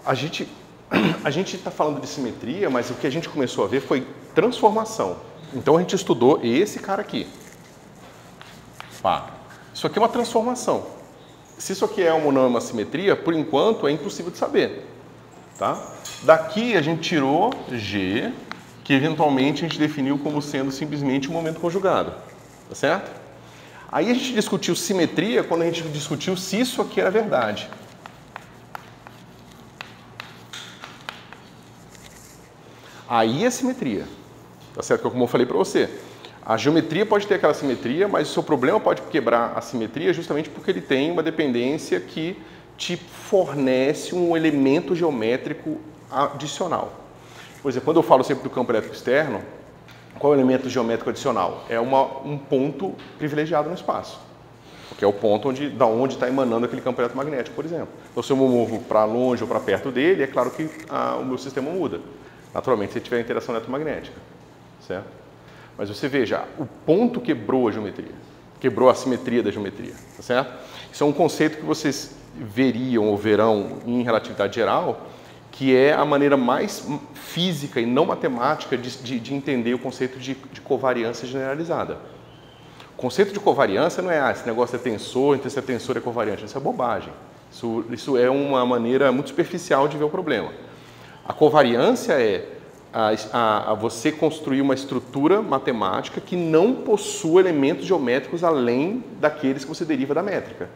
A gente está falando de simetria, mas o que a gente começou a ver foi transformação. Então a gente estudou esse cara aqui. Pá. Isso aqui é uma transformação. Se isso aqui é uma ou não é uma simetria, por enquanto é impossível de saber. Tá? Daqui a gente tirou G, que eventualmente a gente definiu como sendo simplesmente um momento conjugado. Tá certo? Aí a gente discutiu simetria quando a gente discutiu se isso aqui era verdade. Aí é simetria. Tá certo? Como eu falei para você. A geometria pode ter aquela simetria, mas o seu problema pode quebrar a simetria justamente porque ele tem uma dependência que te fornece um elemento geométrico adicional. Por exemplo, quando eu falo sempre do campo elétrico externo, qual é o elemento geométrico adicional? É um ponto privilegiado no espaço, que é o ponto da onde está emanando aquele campo eletromagnético, por exemplo. Então, se eu me movo para longe ou para perto dele, é claro que o meu sistema muda. Naturalmente, se tiver interação eletromagnética, certo? Mas você veja, o ponto quebrou a geometria, quebrou a simetria da geometria, tá certo? Isso é um conceito que vocês veriam ou verão em relatividade geral, que é a maneira mais física e não matemática de entender o conceito de covariância generalizada. O conceito de covariância não é, esse negócio é tensor, então se é tensor é covariante. Isso é bobagem. Isso é uma maneira muito superficial de ver o problema. A covariância é você construir uma estrutura matemática que não possua elementos geométricos além daqueles que você deriva da métrica.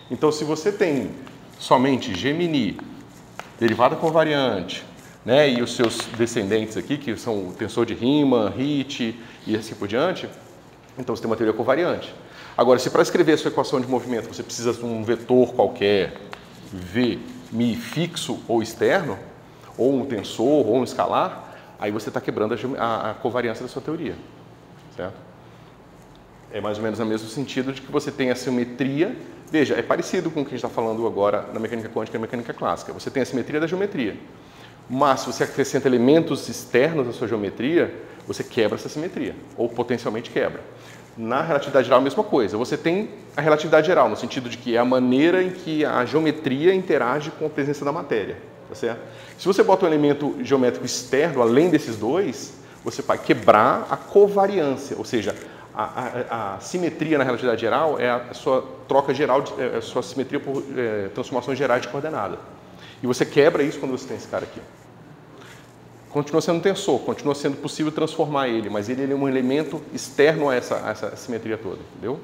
Então, se você tem somente Gemini, derivada covariante, né, e os seus descendentes aqui, que são o tensor de Riemann, Ritchie e assim por diante, então você tem uma teoria covariante. Agora, se para escrever a sua equação de movimento você precisa de um vetor qualquer, V, Mi, fixo ou externo, ou um tensor, ou um escalar, aí você está quebrando a covariância da sua teoria, certo? É mais ou menos no mesmo sentido de que você tem a simetria. Veja, é parecido com o que a gente está falando agora na mecânica quântica e na mecânica clássica. Você tem a simetria da geometria, mas se você acrescenta elementos externos à sua geometria, você quebra essa simetria, ou potencialmente quebra. Na relatividade geral, a mesma coisa. Você tem a relatividade geral, no sentido de que é a maneira em que a geometria interage com a presença da matéria. Tá certo? Se você bota um elemento geométrico externo, além desses dois, você vai quebrar a covariância, ou seja, a simetria na relatividade geral é a sua troca geral, a sua simetria por transformações gerais de coordenada. E você quebra isso quando você tem esse cara aqui. Continua sendo um tensor, continua sendo possível transformar ele, mas ele é um elemento externo a essa simetria toda, entendeu?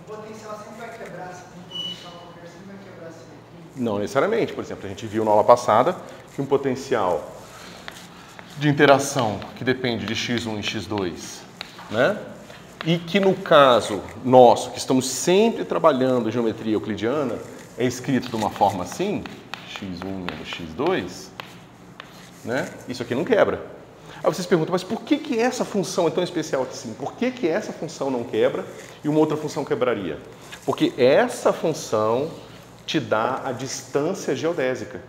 O potencial sempre vai quebrar, um potencial qualquer sempre vai quebrar a simetria? Não necessariamente. Por exemplo, a gente viu na aula passada que um potencial de interação que depende de x1 e x2, né? E que no caso nosso, que estamos sempre trabalhando geometria euclidiana, é escrito de uma forma assim, x1 menos x2, né? Isso aqui não quebra. Aí vocês perguntam, mas por que essa função é tão especial assim? Por que essa função não quebra e uma outra função quebraria? Porque essa função te dá a distância geodésica.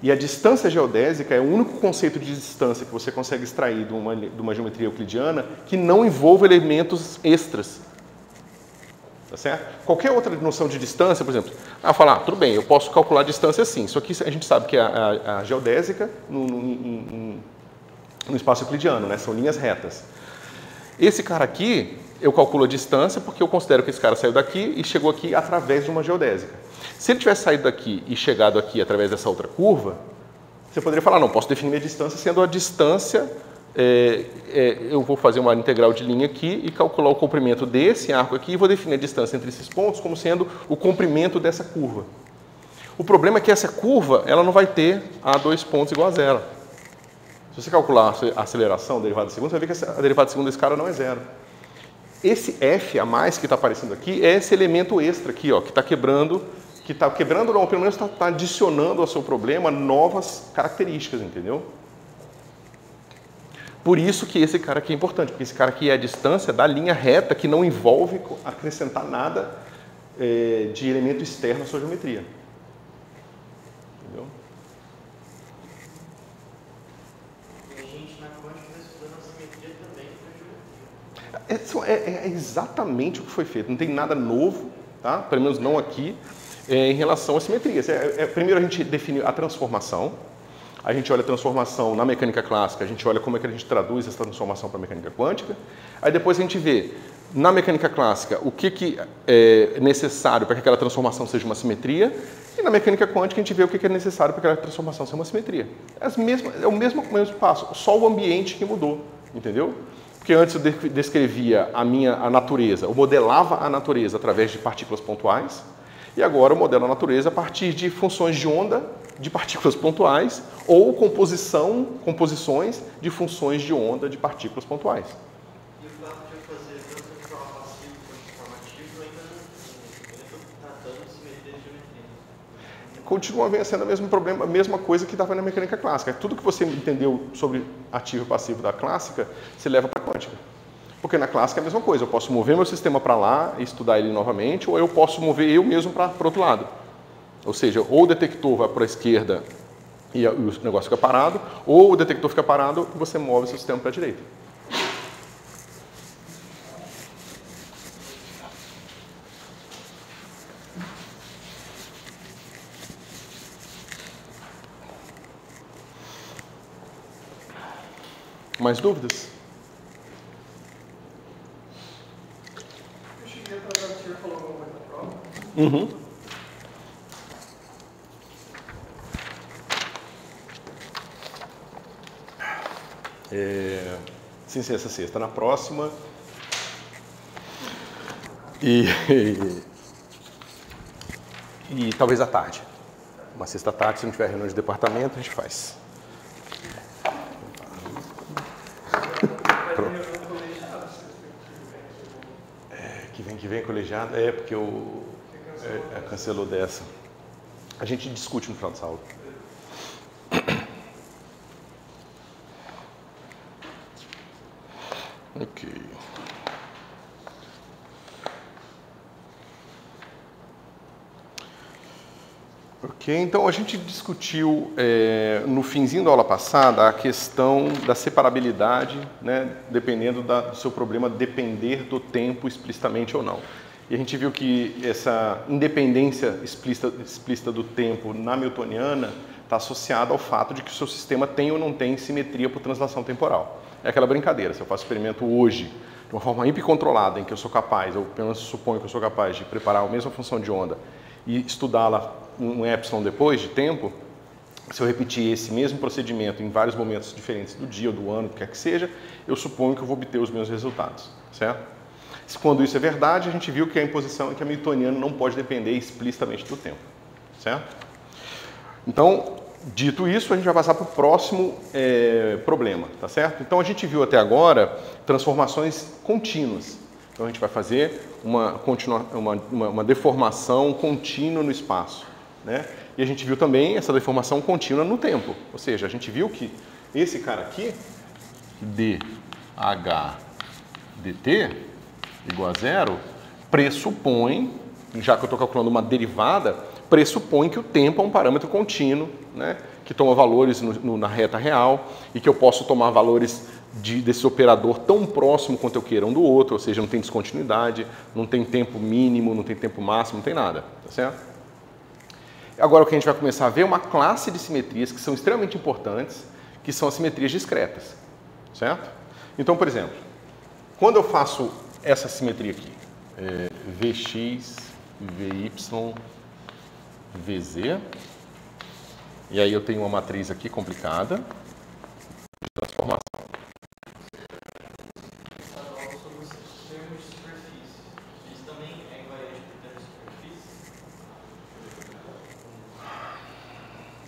E a distância geodésica é o único conceito de distância que você consegue extrair de uma geometria euclidiana que não envolve elementos extras. Tá certo? Qualquer outra noção de distância, por exemplo, falar, tudo bem, eu posso calcular a distância assim. Isso aqui a gente sabe que é a geodésica no espaço euclidiano, né? São linhas retas. Esse cara aqui, eu calculo a distância porque eu considero que esse cara saiu daqui e chegou aqui através de uma geodésica. Se ele tivesse saído daqui e chegado aqui através dessa outra curva, você poderia falar, não, posso definir minha distância sendo a distância, eu vou fazer uma integral de linha aqui e calcular o comprimento desse arco aqui e vou definir a distância entre esses pontos como sendo o comprimento dessa curva. O problema é que essa curva ela não vai ter a dois pontos igual a zero. Se você calcular a aceleração, a derivada de segundo, você vai ver que a derivada de segundo desse cara não é zero. Esse f a mais que está aparecendo aqui é esse elemento extra aqui, ó, que está quebrando não, ou pelo menos está adicionando ao seu problema novas características, entendeu? Por isso que esse cara aqui é importante, porque esse cara aqui é a distância da linha reta que não envolve acrescentar nada de elemento externo à sua geometria. Entendeu? E a gente na quântica está estudando a simetria também para a geometria. É exatamente o que foi feito, não tem nada novo. tá? Pelo menos não aqui, em relação às simetrias. Primeiro a gente define a transformação, a gente olha a transformação na mecânica clássica, a gente olha como é que a gente traduz essa transformação para a mecânica quântica, aí depois a gente vê na mecânica clássica o que é necessário para que aquela transformação seja uma simetria, e na mecânica quântica a gente vê o que é necessário para que aquela transformação seja uma simetria. É o mesmo passo, só o ambiente que mudou, entendeu? Porque antes eu descrevia a natureza, eu modelava a natureza através de partículas pontuais, e agora eu modelo a natureza a partir de funções de onda de partículas pontuais ou composições de funções de onda de partículas pontuais. E o fato de eu fazer tanto de forma passiva quanto de forma ativa, ainda estou tratando simetria de geometria. Continua sendo a mesma coisa que estava na mecânica clássica. Tudo que você entendeu sobre ativo e passivo da clássica, você leva para a quântica. Porque na clássica é a mesma coisa. Eu posso mover meu sistema para lá e estudar ele novamente, ou eu posso mover eu mesmo para o outro lado. Ou seja, ou o detector vai para a esquerda e o negócio fica parado, ou o detector fica parado e você move o seu sistema para a direita. Mais dúvidas? Eu cheguei atrasado, o senhor falou alguma coisa da prova? Uhum. Sim, essa sexta. Na próxima. E talvez à tarde. Uma sexta à tarde, se não tiver reunião de departamento, a gente faz. Que vem colegiado? Porque cancelou dessa. A gente discute no final de aula. Ok. Ok, então a gente discutiu no finzinho da aula passada a questão da separabilidade, né, dependendo do seu problema depender do tempo explicitamente ou não. E a gente viu que essa independência explícita do tempo na newtoniana está associada ao fato de que o seu sistema tem ou não tem simetria por translação temporal. É aquela brincadeira, se eu faço experimento hoje de uma forma hipercontrolada, em que eu sou capaz, ou pelo menos suponho que eu sou capaz de preparar a mesma função de onda e estudá-la um epsilon depois de tempo, se eu repetir esse mesmo procedimento em vários momentos diferentes do dia ou do ano, o que quer que seja, eu suponho que eu vou obter os mesmos resultados, certo? Quando isso é verdade, a gente viu que a imposição é que a newtoniana não pode depender explicitamente do tempo, certo? Então, dito isso, a gente vai passar para o próximo problema, tá certo? Então, a gente viu até agora transformações contínuas. Então, a gente vai fazer uma deformação contínua no espaço, né? E a gente viu também essa deformação contínua no tempo. Ou seja, a gente viu que esse cara aqui, dH dt igual a zero, pressupõe, já que eu estou calculando uma derivada, pressupõe que o tempo é um parâmetro contínuo, né, que toma valores na reta real e que eu posso tomar valores desse operador tão próximo quanto eu queira um do outro, ou seja, não tem descontinuidade, não tem tempo mínimo, não tem tempo máximo, não tem nada, tá certo? Agora o que a gente vai começar a ver é uma classe de simetrias que são extremamente importantes, que são as simetrias discretas, certo? Então, por exemplo, quando eu faço essa simetria aqui, Vx, Vy, Vz, e aí eu tenho uma matriz aqui complicada de transformação.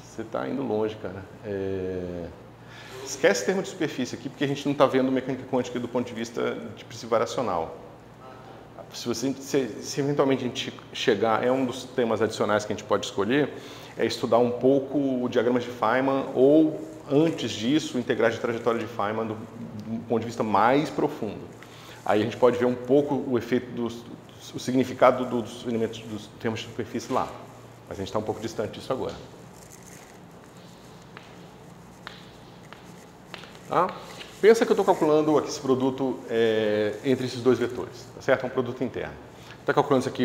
Você está indo longe, cara. Esquece o termo de superfície aqui, porque a gente não está vendo mecânica quântica do ponto de vista de princípio variacional. Se eventualmente a gente chegar, é um dos temas adicionais que a gente pode escolher, é estudar um pouco o diagrama de Feynman ou, antes disso, integrais de trajetória de Feynman do ponto de vista mais profundo. Aí a gente pode ver um pouco o efeito, o significado dos elementos dos termos de superfície lá. Mas a gente está um pouco distante disso agora. Tá? Pensa que eu estou calculando aqui esse produto entre esses dois vetores, tá certo? É um produto interno. Está calculando isso aqui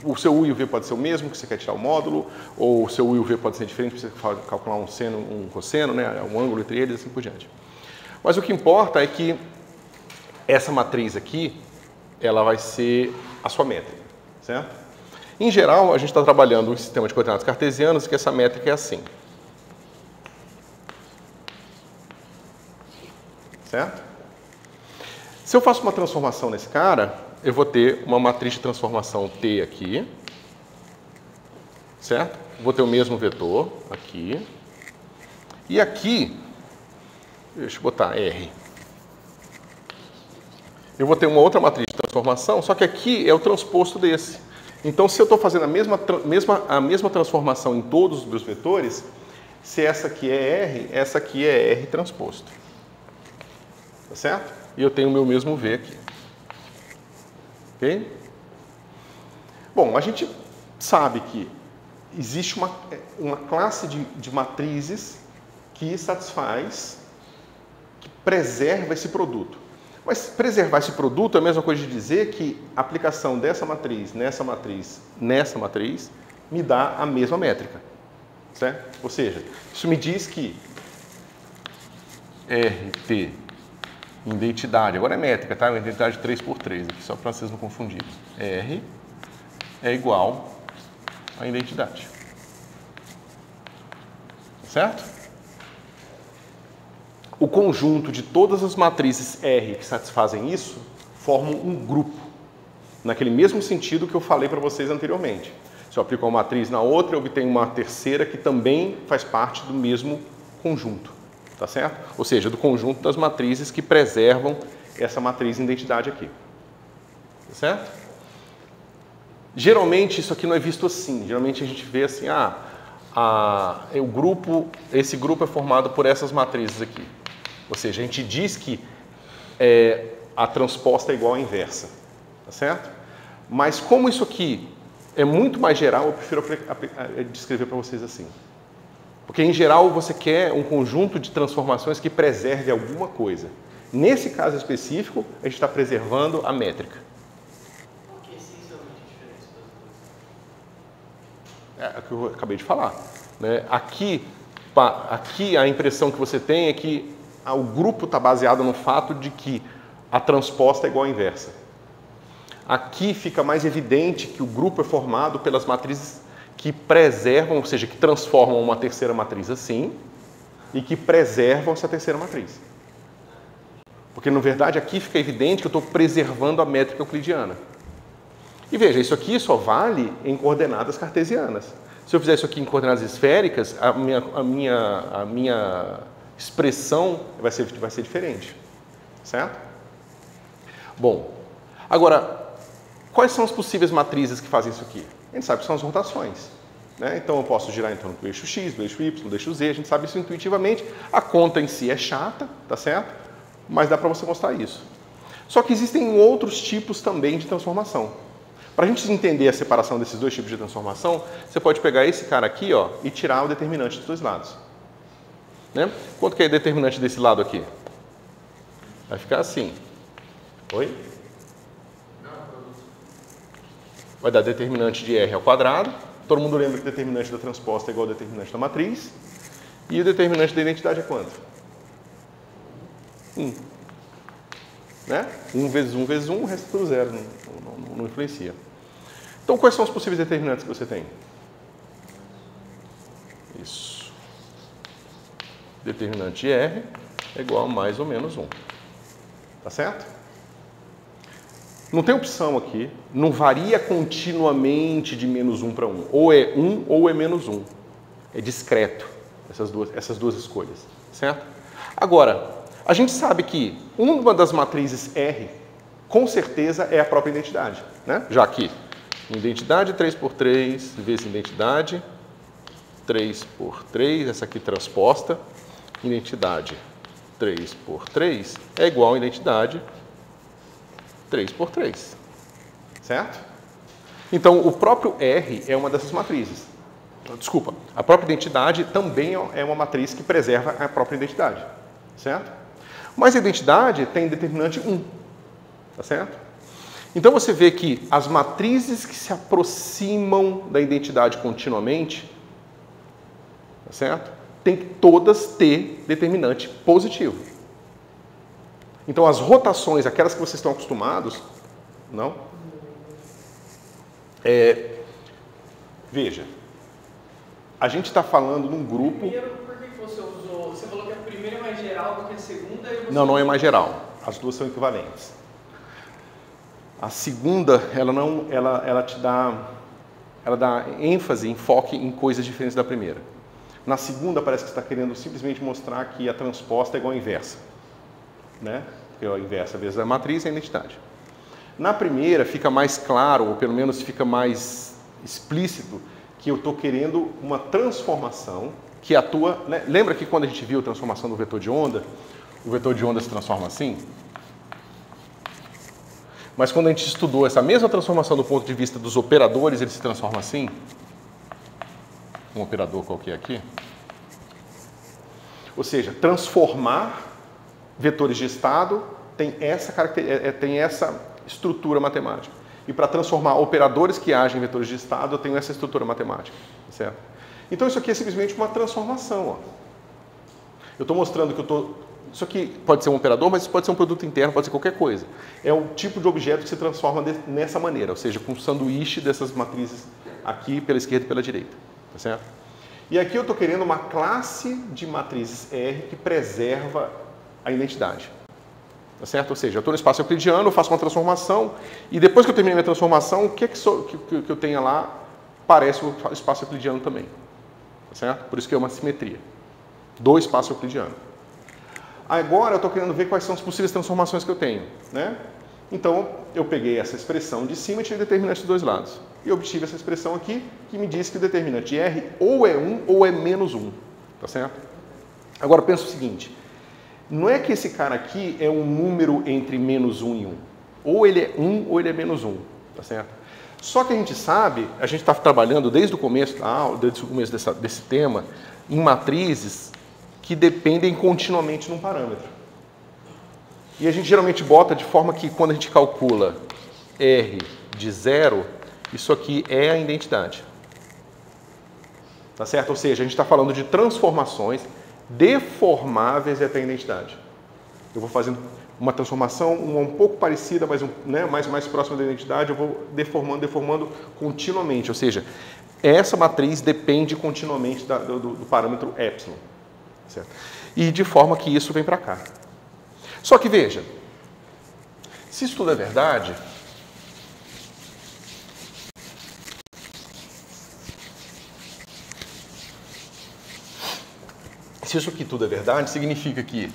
o seu U e o V pode ser o mesmo, que você quer tirar o módulo, ou o seu U e o V pode ser diferente, para você calcular um seno, um cosseno, né, um ângulo entre eles e assim por diante. Mas o que importa é que essa matriz aqui, ela vai ser a sua métrica, certo? Em geral, a gente está trabalhando um sistema de coordenadas cartesianas que essa métrica é assim. Certo? Se eu faço uma transformação nesse cara, eu vou ter uma matriz de transformação T aqui, certo? Vou ter o mesmo vetor aqui. E aqui, deixa eu botar R. Eu vou ter uma outra matriz de transformação, só que aqui é o transposto desse. Então, se eu estou fazendo a mesma transformação em todos os meus vetores, se essa aqui é R, essa aqui é R transposto. Tá certo? E eu tenho o meu mesmo V aqui. Ok? Bom, a gente sabe que existe uma classe de matrizes que satisfaz, que preserva esse produto. Mas preservar esse produto é a mesma coisa de dizer que a aplicação dessa matriz, nessa matriz, me dá a mesma métrica. Certo? Ou seja, isso me diz que RT identidade, agora é métrica, tá? Identidade 3x3, aqui só para vocês não confundirem. R é igual a identidade. Certo? O conjunto de todas as matrizes R que satisfazem isso formam um grupo, naquele mesmo sentido que eu falei para vocês anteriormente. Se eu aplico uma matriz na outra, eu obtenho uma terceira que também faz parte do mesmo conjunto. Tá certo? Ou seja, do conjunto das matrizes que preservam essa matriz de identidade aqui. Tá certo? Geralmente isso aqui não é visto assim. Geralmente a gente vê assim, esse grupo é formado por essas matrizes aqui. Ou seja, a gente diz que a transposta é igual à inversa. Tá certo? Mas como isso aqui é muito mais geral, eu prefiro descrever para vocês assim. Porque, em geral, você quer um conjunto de transformações que preserve alguma coisa. Nesse caso específico, a gente está preservando a métrica. Por que essencialmente diferentes das duas? É o que eu acabei de falar. Né? Aqui a impressão que você tem é que o grupo está baseado no fato de que a transposta é igual à inversa. Aqui fica mais evidente que o grupo é formado pelas matrizes que preservam, ou seja, que transformam uma terceira matriz assim e que preservam essa terceira matriz. Porque, na verdade, aqui fica evidente que eu estou preservando a métrica euclidiana. E veja, isso aqui só vale em coordenadas cartesianas. Se eu fizer isso aqui em coordenadas esféricas, a minha expressão vai ser diferente. Certo? Bom, agora, quais são as possíveis matrizes que fazem isso aqui? A gente sabe que são as rotações. Né? Então, eu posso girar em torno do eixo X, do eixo Y, do eixo Z, a gente sabe isso intuitivamente. A conta em si é chata, tá certo? Mas dá para você mostrar isso. Só que existem outros tipos também de transformação. Para a gente entender a separação desses dois tipos de transformação, você pode pegar esse cara aqui, ó, e tirar o determinante dos dois lados. Né? Quanto que é o determinante desse lado aqui? Vai ficar assim. Oi? Vai dar determinante de R ao quadrado. Todo mundo lembra que o determinante da transposta é igual ao determinante da matriz. E o determinante da identidade é quanto? 1. Né? 1 vezes 1 vezes 1, o resto é tudo zero. Não influencia. Então, quais são os possíveis determinantes que você tem? Isso. Determinante de R é igual a mais ou menos 1. Tá certo? Não tem opção aqui, não varia continuamente de menos 1 para 1. Ou é 1 ou é menos 1. É discreto, essas duas escolhas, certo? Agora, a gente sabe que uma das matrizes R, com certeza, é a própria identidade. Né? Já que identidade 3x3 vezes identidade 3x3, essa aqui transposta, identidade 3x3 é igual a identidade 3x3, certo? Então, o próprio R é uma dessas matrizes. Desculpa, a própria identidade também é uma matriz que preserva a própria identidade, certo? Mas a identidade tem determinante 1, tá certo? Então você vê que as matrizes que se aproximam da identidade continuamente, tá certo? Tem que todas ter determinante positivo. Então as rotações, aquelas que vocês estão acostumados, não? Veja, a gente está falando num grupo... Primeiro, por que você usou... Você falou que a primeira é mais geral do que a segunda... E você Não é mais geral. As duas são equivalentes. A segunda, ela dá ênfase, enfoque em coisas diferentes da primeira. Na segunda, parece que você está querendo simplesmente mostrar que a transposta é igual à inversa. Né? Porque a inversa vezes a matriz é a identidade. Na primeira, fica mais claro, ou pelo menos fica mais explícito, que eu estou querendo uma transformação que atua... Né? Lembra que quando a gente viu a transformação do vetor de onda, o vetor de onda se transforma assim? Mas quando a gente estudou essa mesma transformação do ponto de vista dos operadores, ele se transforma assim? Um operador qualquer aqui. Ou seja, transformar vetores de estado tem essa estrutura matemática. E para transformar operadores que agem em vetores de estado, eu tenho essa estrutura matemática. Certo? Então isso aqui é simplesmente uma transformação. Ó. Eu estou mostrando que eu estou... Isso aqui pode ser um operador, mas isso pode ser um produto interno, pode ser qualquer coisa. É o tipo de objeto que se transforma nessa maneira, ou seja, com um sanduíche dessas matrizes aqui pela esquerda e pela direita. Tá certo? E aqui eu estou querendo uma classe de matrizes R que preserva a identidade. Tá certo? Ou seja, eu estou no espaço euclidiano, eu faço uma transformação, e depois que eu termino a minha transformação, o que eu tenha lá parece o espaço euclidiano também. Tá certo? Por isso que é uma simetria do espaço euclidiano. Agora eu estou querendo ver quais são as possíveis transformações que eu tenho. Né? Então, eu peguei essa expressão de cima e tirei o determinante dos dois lados. E obtive essa expressão aqui, que me diz que o determinante R ou é 1 ou é menos 1. Tá certo? Agora, pensa o seguinte. Não é que esse cara aqui é um número entre menos 1 e 1. Ou ele é 1 ou ele é menos 1. Tá certo? Só que a gente sabe, a gente está trabalhando desde o começo da aula, desde o começo desse tema, em matrizes que dependem continuamente de um parâmetro. E a gente geralmente bota de forma que quando a gente calcula R de 0, isso aqui é a identidade. Tá certo? Ou seja, a gente está falando de transformações deformáveis até a identidade. Eu vou fazendo uma transformação um pouco parecida, mas né, mais próxima da identidade, eu vou deformando continuamente. Ou seja, essa matriz depende continuamente do parâmetro epsilon. Certo? E de forma que isso vem para cá. Só que veja, se isso tudo é verdade, se isso aqui tudo é verdade, significa que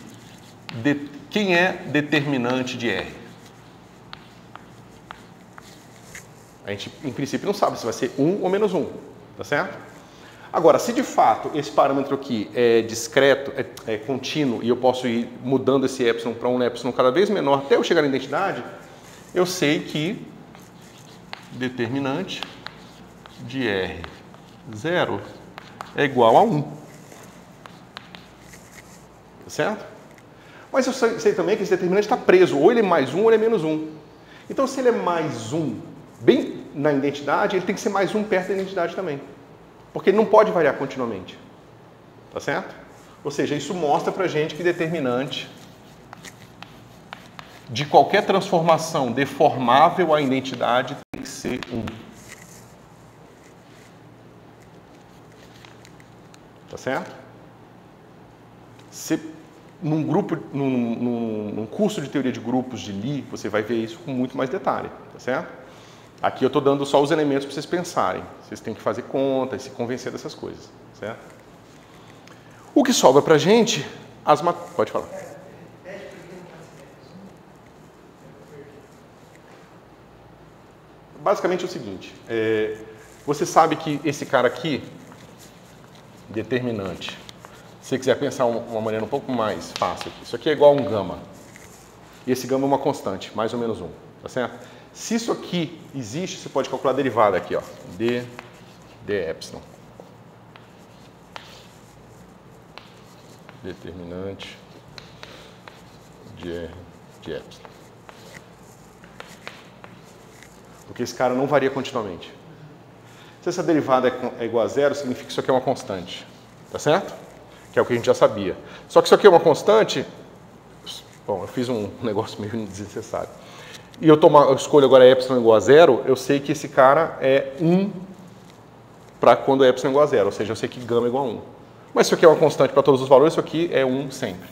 quem é determinante de R? A gente, em princípio, não sabe se vai ser 1 ou menos 1, tá certo? Agora, se de fato esse parâmetro aqui é discreto, é contínuo, e eu posso ir mudando esse epsilon para um epsilon cada vez menor até eu chegar na identidade, eu sei que determinante de R0 é igual a 1. Tá certo? Mas eu sei também que esse determinante está preso, ou ele é mais 1 ou ele é menos 1. Então, se ele é mais 1 bem na identidade, ele tem que ser mais 1 perto da identidade também. Porque ele não pode variar continuamente. Tá certo? Ou seja, isso mostra pra gente que determinante de qualquer transformação deformável à identidade tem que ser 1. Tá certo? Num curso de teoria de grupos de Lie, você vai ver isso com muito mais detalhe. Tá certo? Aqui eu estou dando só os elementos para vocês pensarem. Vocês têm que fazer conta e se convencer dessas coisas. Certo? O que sobra para a gente... Pode falar. Basicamente é o seguinte. Você sabe que esse cara aqui, determinante, se você quiser pensar uma maneira um pouco mais fácil, isso aqui é igual a um gama. E esse gama é uma constante, mais ou menos 1. Tá certo? Se isso aqui existe, você pode calcular a derivada aqui, ó, de epsilon. Determinante de R de epsilon. porque esse cara não varia continuamente. Se essa derivada é igual a zero, significa que isso aqui é uma constante, tá certo? Que é o que a gente já sabia. Só que isso aqui é uma constante. Bom, eu fiz um negócio meio desnecessário. E eu escolho agora epsilon igual a zero, eu sei que esse cara é 1 para quando epsilon é igual a zero, ou seja, eu sei que gama é igual a 1. Mas isso aqui é uma constante para todos os valores, isso aqui é 1 sempre.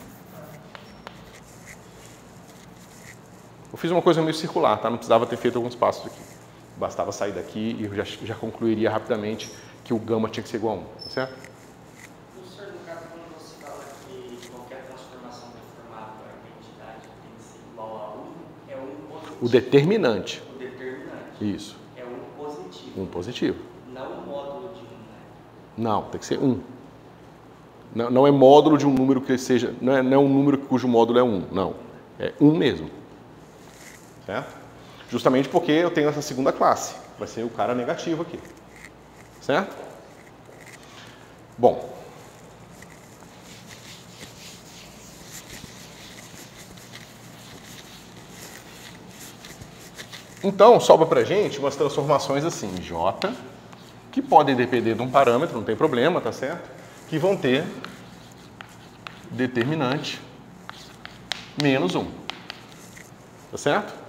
Eu fiz uma coisa meio circular, tá? Não precisava ter feito alguns passos aqui. Bastava sair daqui e eu já concluiria rapidamente que o gama tinha que ser igual a 1, tá certo? Professor, no caso, quando você fala que qualquer transformação deformada para a identidade tem que ser igual a 1, é 1 positivo. O determinante. O determinante. Isso. É 1 positivo. 1 positivo. Não o módulo de 1, né? Não, tem que ser 1. Não é módulo de um número que seja... Não é um número cujo módulo é 1, não. É 1 mesmo. Certo? Justamente porque eu tenho essa segunda classe. Vai ser o cara negativo aqui. Certo? Bom. Então, sobra pra gente umas transformações assim, J, que podem depender de um parâmetro, não tem problema, tá certo? Que vão ter determinante menos 1. Tá certo?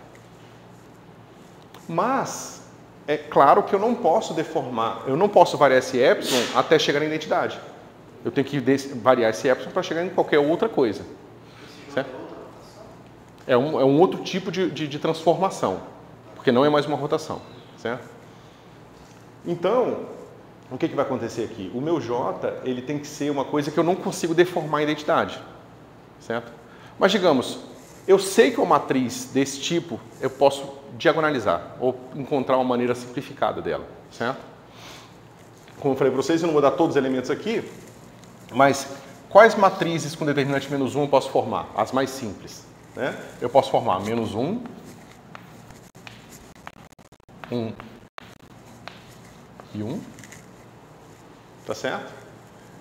Mas, é claro que eu não posso deformar, eu não posso variar esse epsilon até chegar na identidade. Eu tenho que variar esse epsilon para chegar em qualquer outra coisa. Certo? É um outro tipo de transformação, porque não é mais uma rotação. Certo? Então, o que vai acontecer aqui? O meu J, ele tem que ser uma coisa que eu não consigo deformar a identidade. Certo? Mas, digamos, eu sei que uma matriz desse tipo eu posso diagonalizar ou encontrar uma maneira simplificada dela, certo? Como eu falei para vocês, eu não vou dar todos os elementos aqui, mas quais matrizes com determinante menos 1 eu posso formar? As mais simples, né? Eu posso formar menos 1, 1 e 1, tá certo?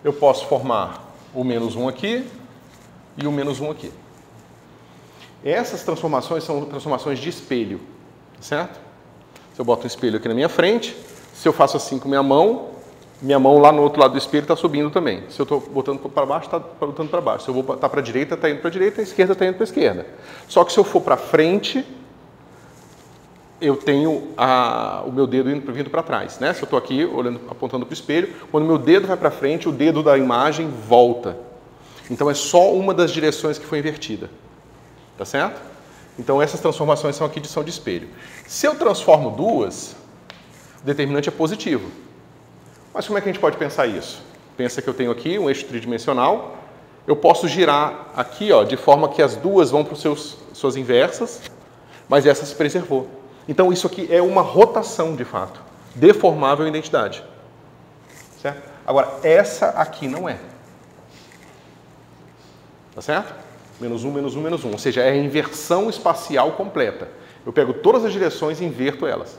Eu posso formar o menos 1 aqui e o menos 1 aqui. Essas transformações são transformações de espelho, certo? Se eu boto um espelho aqui na minha frente, se eu faço assim com minha mão lá no outro lado do espelho está subindo também. Se eu estou botando para baixo, está botando para baixo. Se eu vou botar para a direita, está indo para a direita, a esquerda está indo para a esquerda. Só que se eu for para frente, eu tenho o meu dedo vindo para trás, né? Se eu estou aqui olhando, apontando para o espelho, quando o meu dedo vai para frente, o dedo da imagem volta. Então é só uma das direções que foi invertida. Tá certo? Então essas transformações são aqui de espelho. Se eu transformo duas, o determinante é positivo. Mas como é que a gente pode pensar isso? Pensa que eu tenho aqui um eixo tridimensional, eu posso girar aqui, ó, de forma que as duas vão para suas inversas, mas essa se preservou. Então isso aqui é uma rotação de fato, deformável em identidade. Certo? Agora, essa aqui não é. Tá certo? Menos 1, menos 1, menos 1. Ou seja, é a inversão espacial completa. Eu pego todas as direções e inverto elas.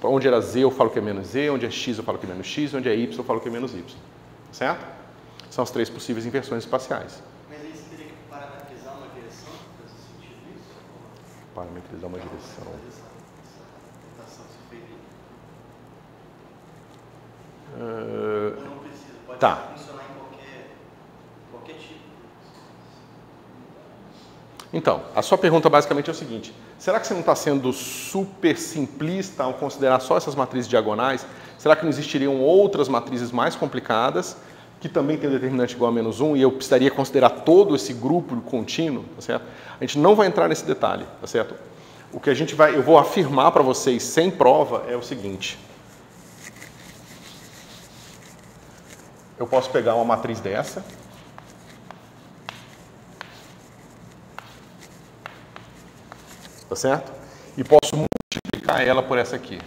Onde era Z eu falo que é menos Z, onde é X eu falo que é menos X, onde é Y eu falo que é menos Y. Certo? São as três possíveis inversões espaciais. Mas aí você teria que parametrizar uma direção para fazer sentido isso? Parametrizar uma direção. Essa rotação ser feita. Ou não precisa? Pode funcionar em qualquer tipo. Então, a sua pergunta basicamente é o seguinte: será que você não está sendo super simplista ao considerar só essas matrizes diagonais? Será que não existiriam outras matrizes mais complicadas que também tem o determinante igual a menos 1 e eu precisaria considerar todo esse grupo contínuo? Tá certo? A gente não vai entrar nesse detalhe, tá certo? O que eu vou afirmar para vocês sem prova é o seguinte: eu posso pegar uma matriz dessa, tá certo? E posso multiplicar ela por essa aqui.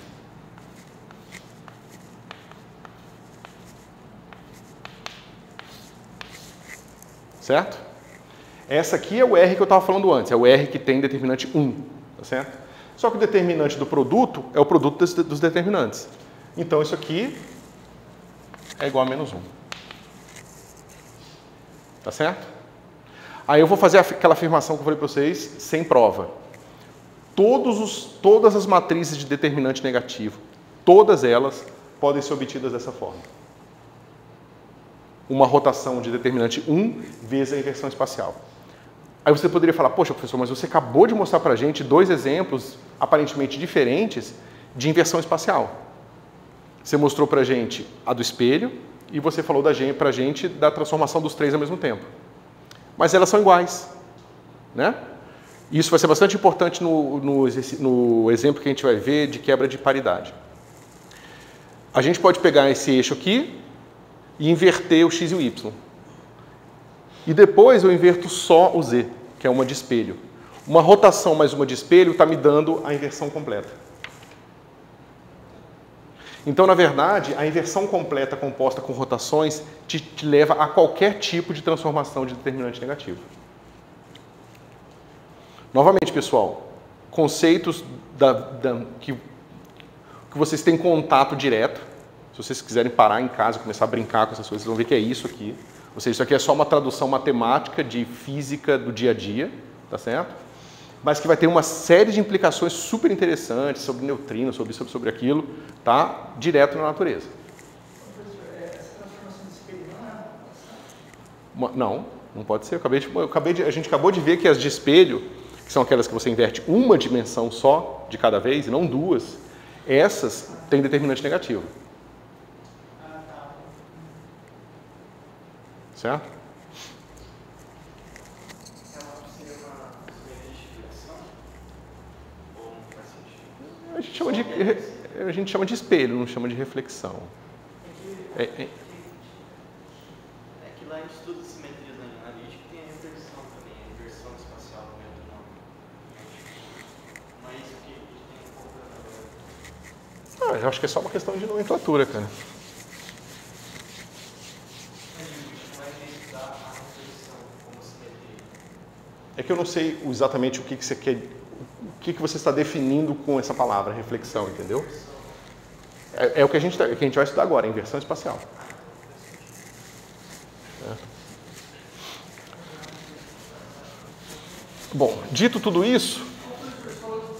Certo? Essa aqui é o R que eu estava falando antes, é o R que tem determinante 1, tá certo? Só que o determinante do produto é o produto dos determinantes. Então isso aqui é igual a menos 1. Tá certo? Aí eu vou fazer aquela afirmação que eu falei para vocês sem prova. todas as matrizes de determinante negativo, todas elas podem ser obtidas dessa forma. Uma rotação de determinante 1 vezes a inversão espacial. Aí você poderia falar, poxa, professor, mas você acabou de mostrar para a gente 2 exemplos aparentemente diferentes de inversão espacial. Você mostrou para a gente a do espelho e você falou para a gente da transformação dos 3 ao mesmo tempo. Mas elas são iguais, né? Isso vai ser bastante importante no exemplo que a gente vai ver de quebra de paridade. A gente pode pegar esse eixo aqui e inverter o x e o y. E depois eu inverto só o z, que é uma de espelho. Uma rotação mais uma de espelho está me dando a inversão completa. Então, na verdade, a inversão completa composta com rotações te leva a qualquer tipo de transformação de determinante negativo. Novamente, pessoal, conceitos que vocês têm contato direto. Se vocês quiserem parar em casa e começar a brincar com essas coisas, vocês vão ver que é isso aqui. Ou seja, isso aqui é só uma tradução matemática de física do dia a dia, tá certo? Mas que vai ter uma série de implicações super interessantes sobre neutrinos, sobre aquilo, tá? Direto na natureza. Essa transformação de espelho não é Não pode ser. A gente acabou de ver que as de espelho, que são aquelas que você inverte uma dimensão só de cada vez, e não 2, essas têm determinante negativo. Certo? A gente chama de espelho, não chama de reflexão. É que lá a gente estuda simetrias analíticas e tem a inversão também, a inversão espacial também do nome. Mas isso que a gente tem um pouco. Eu acho que é só uma questão de nomenclatura, cara. É que eu não sei exatamente o que você quer, o que você está definindo com essa palavra, reflexão, entendeu? É o que a gente vai estudar agora, a inversão espacial. Bom, dito tudo isso...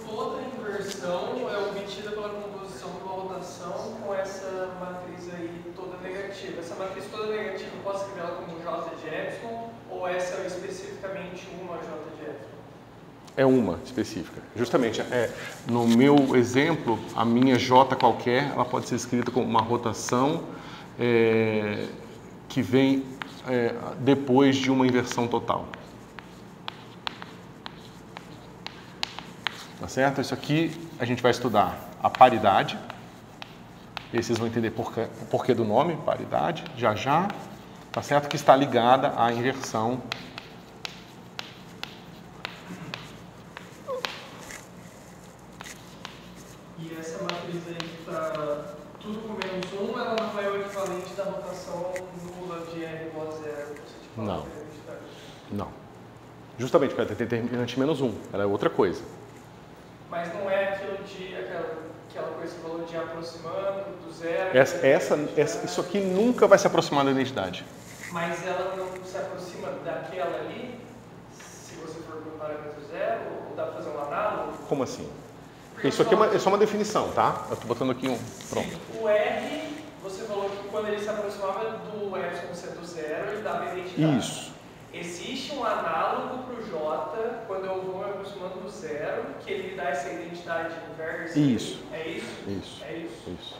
Toda inversão é obtida pela composição de uma rotação com essa matriz aí toda negativa. Essa matriz toda negativa, eu posso escrever ela como J de Epsilon ou essa é especificamente uma J de Epsilon? É uma específica. Justamente, no meu exemplo, a minha J qualquer, ela pode ser escrita como uma rotação que vem depois de uma inversão total. Tá certo? Isso aqui a gente vai estudar a paridade. E aí vocês vão entender o porquê do nome, paridade, já. Tá certo? Que está ligada à inversão. E essa matriz aí que está tudo com menos 1, ela não é o equivalente da rotação nula de R igual a 0. Não. Justamente porque ela tem determinante menos 1. Ela é outra coisa. Mas não é aquela coisa que você falou de aproximando do zero. Isso aqui nunca vai se aproximar da identidade. Mas ela não se aproxima daquela ali, se você for para o parâmetro zero, ou dá para fazer um análogo? Como assim? Porque isso aqui é só uma definição, tá? Eu estou botando aqui um. Pronto. O R, você falou que quando ele se aproximava do epsilon ser do zero, ele dava identidade. Isso. Existe um análogo para o J, quando eu vou me aproximando do zero, que ele me dá essa identidade inversa? Isso. É isso? Isso. É isso? Isso.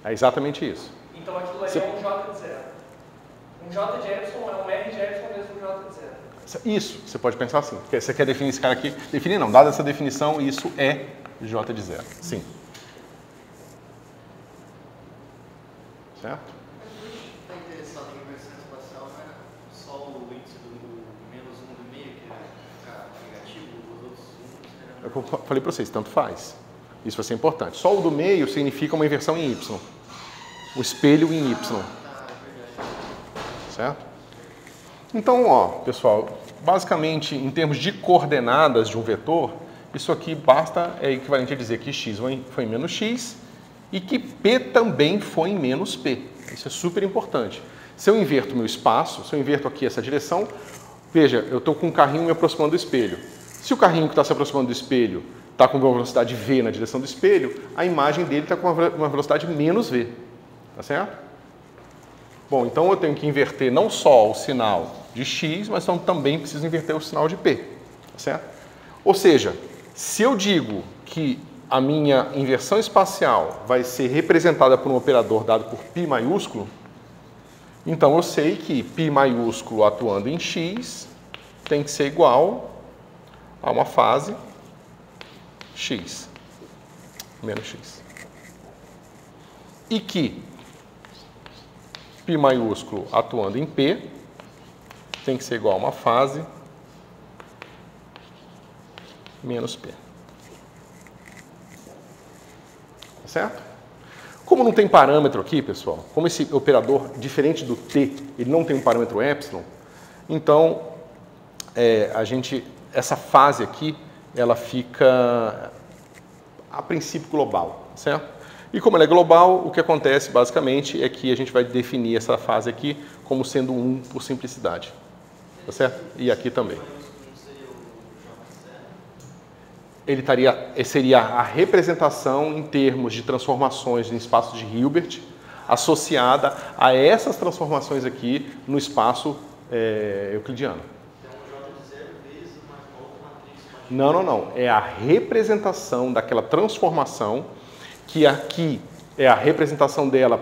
É exatamente isso. Então aquilo ali é um J de zero. Um J de epsilon é um R de epsilon mesmo um J de zero. Isso, você pode pensar assim. Porque você quer definir esse cara aqui. Definir não, dada essa definição, isso é J de zero. Sim. Certo? Está interessado em inversão espacial, não é só o índice do menos 1 do meio que vai ficar negativo, os outros números. É o que eu falei para vocês, tanto faz. Isso vai ser importante. Só o do meio significa uma inversão em Y. O espelho em Y. É verdade. Certo? Então, ó, pessoal, basicamente, em termos de coordenadas de um vetor, isso aqui é equivalente a dizer que x foi em menos x e que p também foi em menos p. Isso é super importante. Se eu inverto meu espaço, se eu inverto aqui essa direção, veja, eu estou com um carrinho me aproximando do espelho. Se o carrinho que está se aproximando do espelho está com uma velocidade v na direção do espelho, a imagem dele está com uma velocidade menos v. Tá certo? Bom, então eu tenho que inverter não só o sinal de x, mas também preciso inverter o sinal de p. Tá certo? Ou seja, se eu digo que a minha inversão espacial vai ser representada por um operador dado por π maiúsculo, então eu sei que π maiúsculo atuando em x tem que ser igual a uma fase x menos x. E que π maiúsculo atuando em p tem que ser igual a uma fase menos p. Tá certo? Como não tem parâmetro aqui, pessoal, como esse operador, diferente do t, ele não tem um parâmetro epsilon, então essa fase aqui, ela fica a princípio global, certo? E como ela é global, o que acontece basicamente é que a gente vai definir essa fase aqui como sendo 1 por simplicidade. Tá certo? E aqui também. Ele seria a representação em termos de transformações em espaço de Hilbert associada a essas transformações aqui no espaço euclidiano. Não. É a representação daquela transformação, que aqui é a representação dela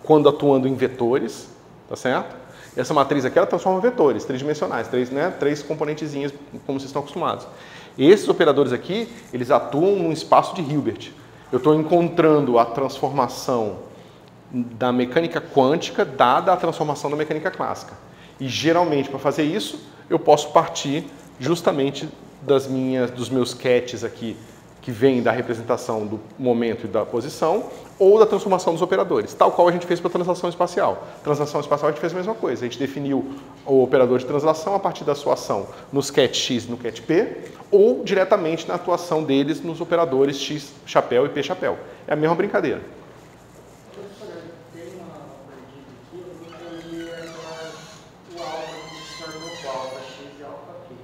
quando atuando em vetores, tá certo? Essa matriz aqui, ela transforma vetores tridimensionais, três componentezinhas, como vocês estão acostumados. Esses operadores aqui, eles atuam num espaço de Hilbert. Eu estou encontrando a transformação da mecânica quântica dada a transformação da mecânica clássica. E geralmente, para fazer isso, eu posso partir justamente dos meus catches aqui, que vêm da representação do momento e da posição, ou da transformação dos operadores, tal qual a gente fez para a translação espacial. Translação espacial a gente fez a mesma coisa, a gente definiu o operador de translação a partir da sua ação nos cat x e no cat p, ou diretamente na atuação deles nos operadores x chapéu e p chapéu. É a mesma brincadeira. Professor, tem uma perdida aqui, eu não entendi o alfa que se tornou o alfa x e alfa p.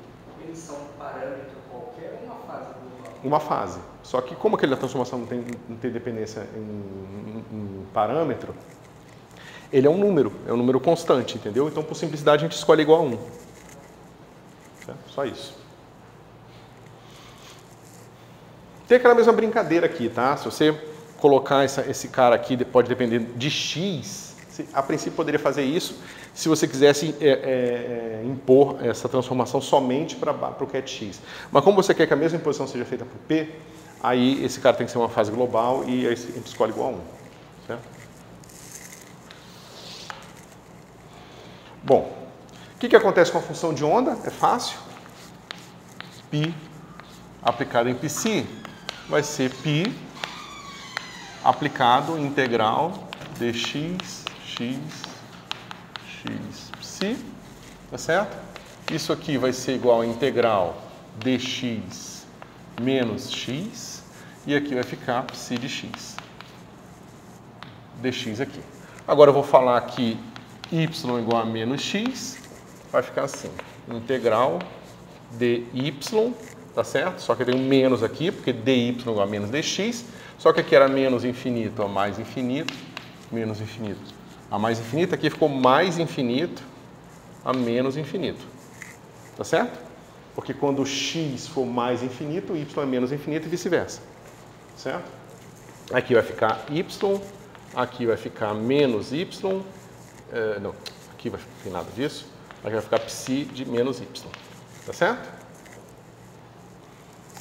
Eles são um parâmetro qualquer ou uma fase global? Uma fase. Só que como aquela transformação não tem dependência em parâmetro, ele é um número constante, entendeu? Então, por simplicidade, a gente escolhe igual a 1. Certo? Só isso. Tem aquela mesma brincadeira aqui, tá? Se você colocar esse cara aqui, pode depender de x, a princípio poderia fazer isso se você quisesse impor essa transformação somente para o cat x. Mas como você quer que a mesma imposição seja feita por p, aí esse cara tem que ser uma fase global e aí a gente escolhe igual a 1. Certo? Bom, o que acontece com a função de onda? É fácil. Π aplicado em psi vai ser π aplicado em integral dx, x, psi, tá certo? Isso aqui vai ser igual a integral dx menos x, e aqui vai ficar psi de x. dx aqui. Agora eu vou falar que y igual a menos x, vai ficar assim, integral dy, tá certo? Só que tem um menos aqui, porque dy igual a menos dx, só que aqui era menos infinito a mais infinito, menos infinito a mais infinito, aqui ficou mais infinito a menos infinito, tá certo? Porque quando o x for mais infinito, o y é menos infinito e vice-versa, certo? Aqui vai ficar y, aqui vai ficar menos y, não, aqui não tem nada disso, aqui vai ficar psi de menos y, tá certo?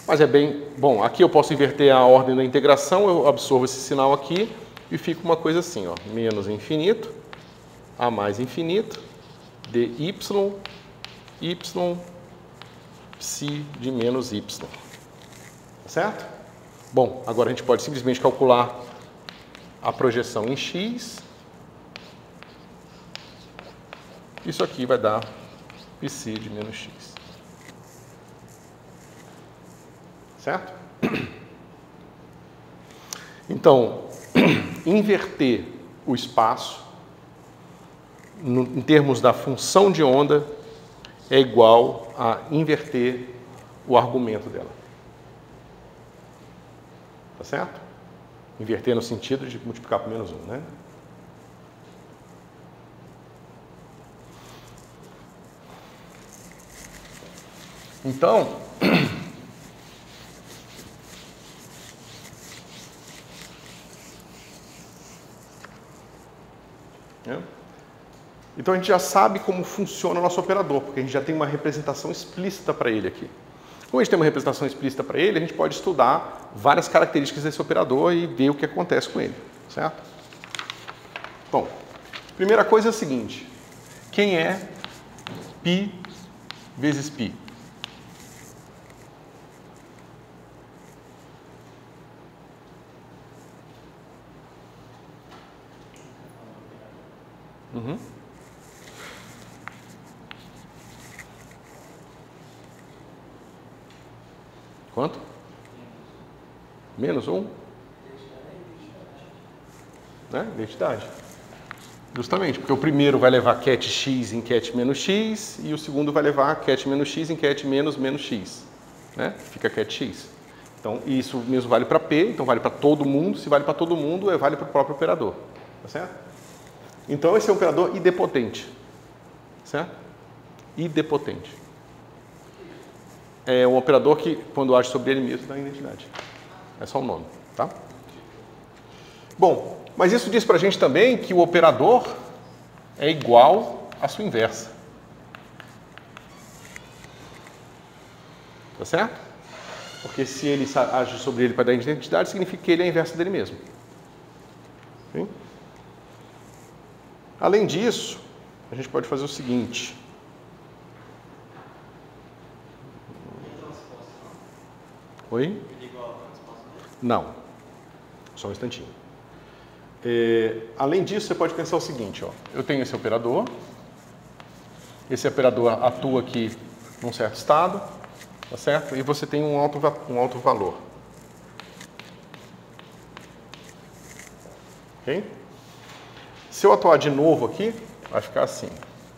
Mas é bem... Bom, aqui eu posso inverter a ordem da integração, eu absorvo esse sinal aqui e fica uma coisa assim, ó, menos infinito a mais infinito, dy, y, psi de menos y. Tá certo? Bom, agora a gente pode simplesmente calcular a projeção em x. Isso aqui vai dar psi de menos x. Certo? Então, inverter o espaço em termos da função de onda é igual a inverter o argumento dela. Tá certo? Inverter no sentido de multiplicar por menos 1, né? Então, então a gente já sabe como funciona o nosso operador, porque a gente já tem uma representação explícita para ele aqui. Como a gente tem uma representação explícita para ele, a gente pode estudar várias características desse operador e ver o que acontece com ele, certo? Bom, primeira coisa é a seguinte: quem é π vezes π? Uhum. Quanto? Menos 1? Né? Identidade. Justamente, porque o primeiro vai levar cat x em cat menos x e o segundo vai levar cat menos x em cat menos menos x. Né? Fica cat x. Então, isso mesmo vale para P, então vale para todo mundo. Se vale para todo mundo, vale para o próprio operador. Tá certo? Então, esse é um operador idempotente. Certo? Idempotente. É um operador que, quando age sobre ele mesmo, dá identidade. É só o nome, tá? Bom, mas isso diz pra gente também que o operador é igual à sua inversa. Tá certo? Porque se ele age sobre ele para dar identidade, significa que ele é a inversa dele mesmo. Sim? Além disso, a gente pode fazer o seguinte. Oi? Não. Só um instantinho. Além disso, você pode pensar o seguinte, ó. Eu tenho esse operador atua aqui num certo estado, tá certo? E você tem um alto valor. Ok? Se eu atuar de novo aqui, vai ficar assim,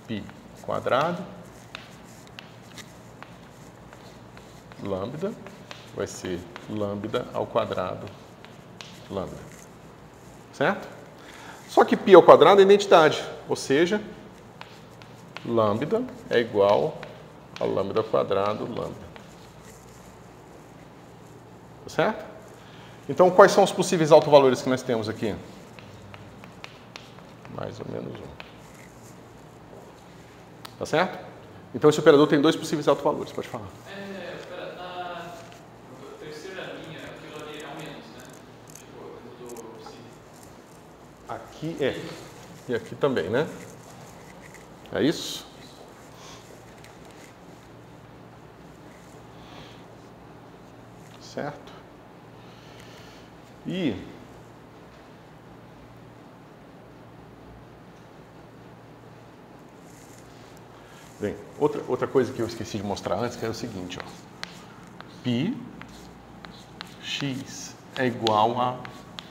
π quadrado, lambda, vai ser lambda ao quadrado, lambda. Certo? Só que π ao quadrado é identidade, ou seja, lambda é igual a lambda ao quadrado, lambda. Certo? Então, quais são os possíveis autovalores que nós temos aqui? Mais ou menos 1. Tá certo? Então, esse operador tem dois possíveis autovalores, pode falar. Na terceira linha, aquilo ali é o menos, né? Tipo, do sim. Aqui é. E aqui também, né? É isso? Certo? E bem, outra coisa que eu esqueci de mostrar antes, que era o seguinte, ó. π x é igual a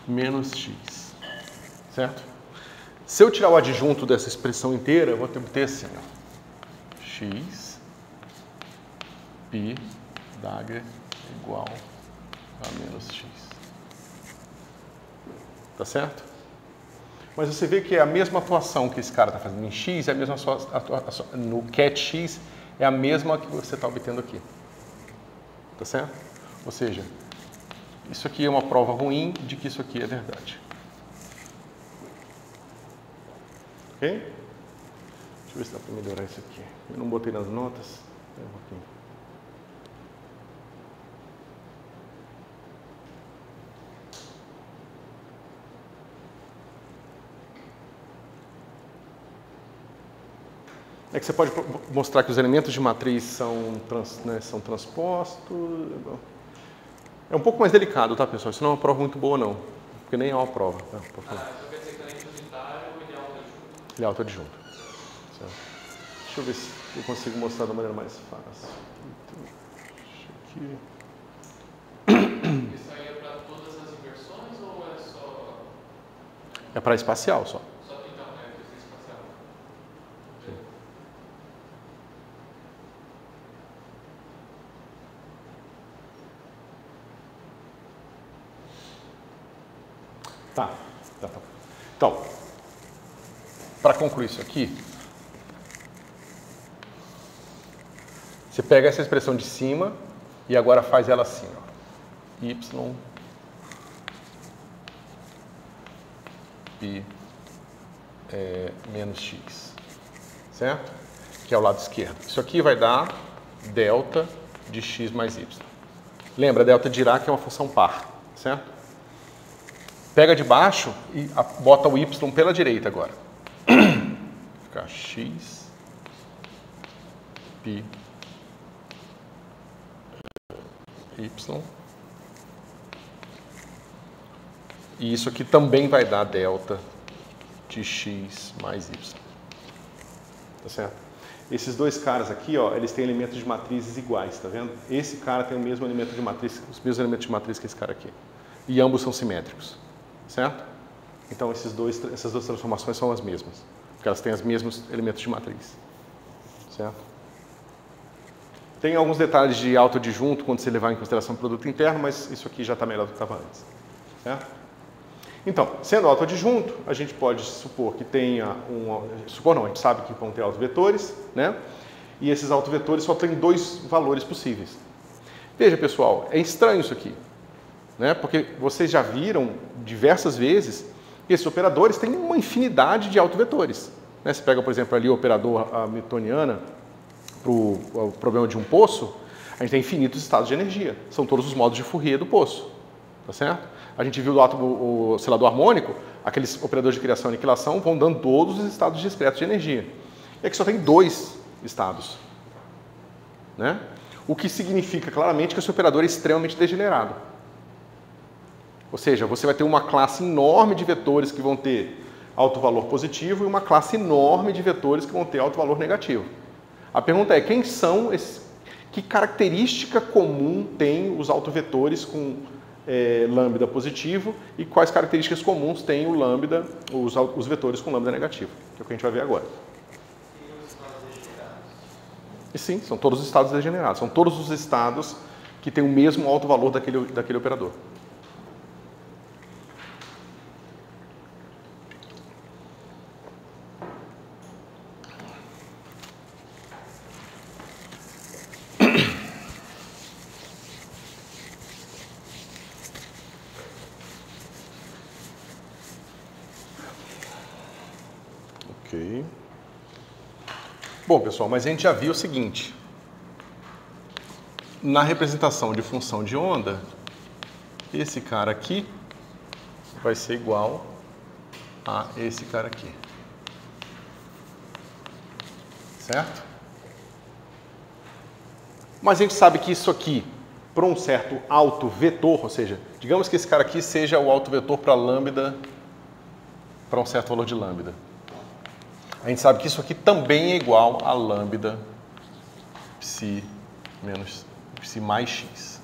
menos x. Certo? Se eu tirar o adjunto dessa expressão inteira, eu vou ter assim, ó. X π dagger é igual a menos x. Tá certo? Mas você vê que é a mesma atuação que esse cara está fazendo em x, é a mesma atuação no cat x, é a mesma que você está obtendo aqui. Tá certo? Ou seja, isso aqui é uma prova ruim de que isso aqui é verdade. Ok? Deixa eu ver se dá para melhorar isso aqui. Eu não botei nas notas. Um pouquinho. É que você pode mostrar que os elementos de matriz são transpostos. É um pouco mais delicado, tá, pessoal? Isso não é uma prova muito boa, não. Porque nem é uma prova. Tá? Então quer dizer que além do unitário, ele é autoadjunto? Ele é autoadjunto. Certo. Deixa eu ver se eu consigo mostrar da maneira mais fácil. Então, aqui. Isso aí é para todas as inversões ou é só... É para espacial só. Só que então, é inversão espacial. Sim. Então, para concluir isso aqui, você pega essa expressão de cima e agora faz ela assim, ó. Y pi menos x, certo? Que é o lado esquerdo. Isso aqui vai dar delta de x mais y. Lembra, delta de Dirac é uma função par, certo? Pega de baixo e bota o y pela direita agora. Fica x pi y. E isso aqui também vai dar delta de x mais y. Tá certo? Esses dois caras aqui, ó, eles têm elementos de matrizes iguais, tá vendo? Esse cara tem o mesmo elemento de matriz, os mesmos elementos de matriz que esse cara aqui. E ambos são simétricos, certo? Então essas duas transformações são as mesmas, porque elas têm os mesmos elementos de matriz, certo? Tem alguns detalhes de autoadjunto quando você levar em consideração o produto interno, mas isso aqui já está melhor do que estava antes, certo? Então, sendo autoadjunto, a gente pode supor que tenha supor não, a gente sabe que vão ter autovetores, né? E esses autovetores só têm dois valores possíveis. Veja, pessoal, é estranho isso aqui, né? Porque vocês já viram diversas vezes que esses operadores têm uma infinidade de autovetores, né? Você pega, por exemplo, ali o operador hamiltoniana para o problema de um poço, a gente tem infinitos estados de energia. São todos os modos de Fourier do poço, tá certo? A gente viu do átomo oscilador harmônico, aqueles operadores de criação e aniquilação vão dando todos os estados discretos de energia. E aqui só tem dois estados, né? O que significa claramente que esse operador é extremamente degenerado. Ou seja, você vai ter uma classe enorme de vetores que vão ter alto valor positivo e uma classe enorme de vetores que vão ter alto valor negativo. A pergunta é, quem são esses? Que característica comum tem os autovetores com lambda positivo e quais características comuns tem o lambda, os vetores com lambda negativo, que é o que a gente vai ver agora. E sim, são todos os estados degenerados, são todos os estados que têm o mesmo alto valor daquele operador. Bom, pessoal, mas a gente já viu o seguinte. Na representação de função de onda, esse cara aqui vai ser igual a esse cara aqui. Certo? Mas a gente sabe que isso aqui, para um certo autovetor, ou seja, digamos que esse cara aqui seja o autovetor para lambda, para um certo valor de lambda. A gente sabe que isso aqui também é igual a lambda psi menos psi mais x.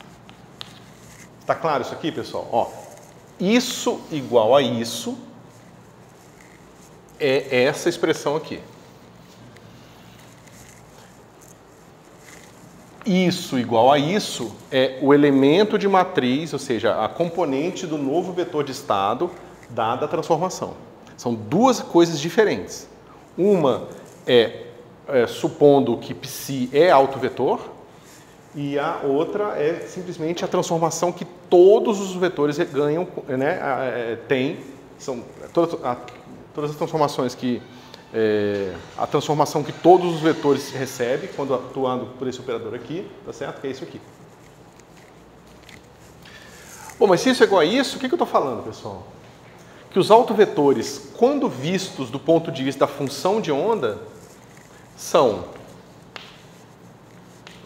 Está claro isso aqui, pessoal? Ó, isso igual a isso é essa expressão aqui. Isso igual a isso é o elemento de matriz, ou seja, a componente do novo vetor de estado dada a transformação. São duas coisas diferentes. Uma supondo que psi é autovetor e a outra é simplesmente a transformação que todos os vetores ganham, né, são todas as transformações que a transformação que todos os vetores recebem quando atuando por esse operador aqui, tá certo? Que é isso aqui. Bom, mas se isso é igual a isso, o que eu estou falando, pessoal? Que os autovetores, quando vistos do ponto de vista da função de onda, são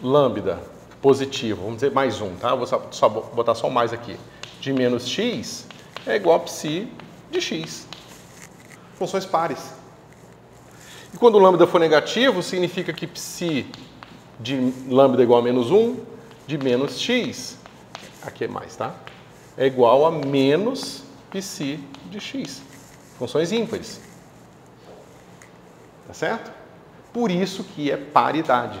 lambda positivo, vamos dizer mais um, tá? Vou só botar só mais aqui, de menos x é igual a psi de x. Funções pares. E quando o lambda for negativo, significa que psi de lambda é igual a menos 1, de menos x, aqui é mais, tá? É igual a menos psi de x. Funções ímpares. Tá certo? Por isso que é paridade.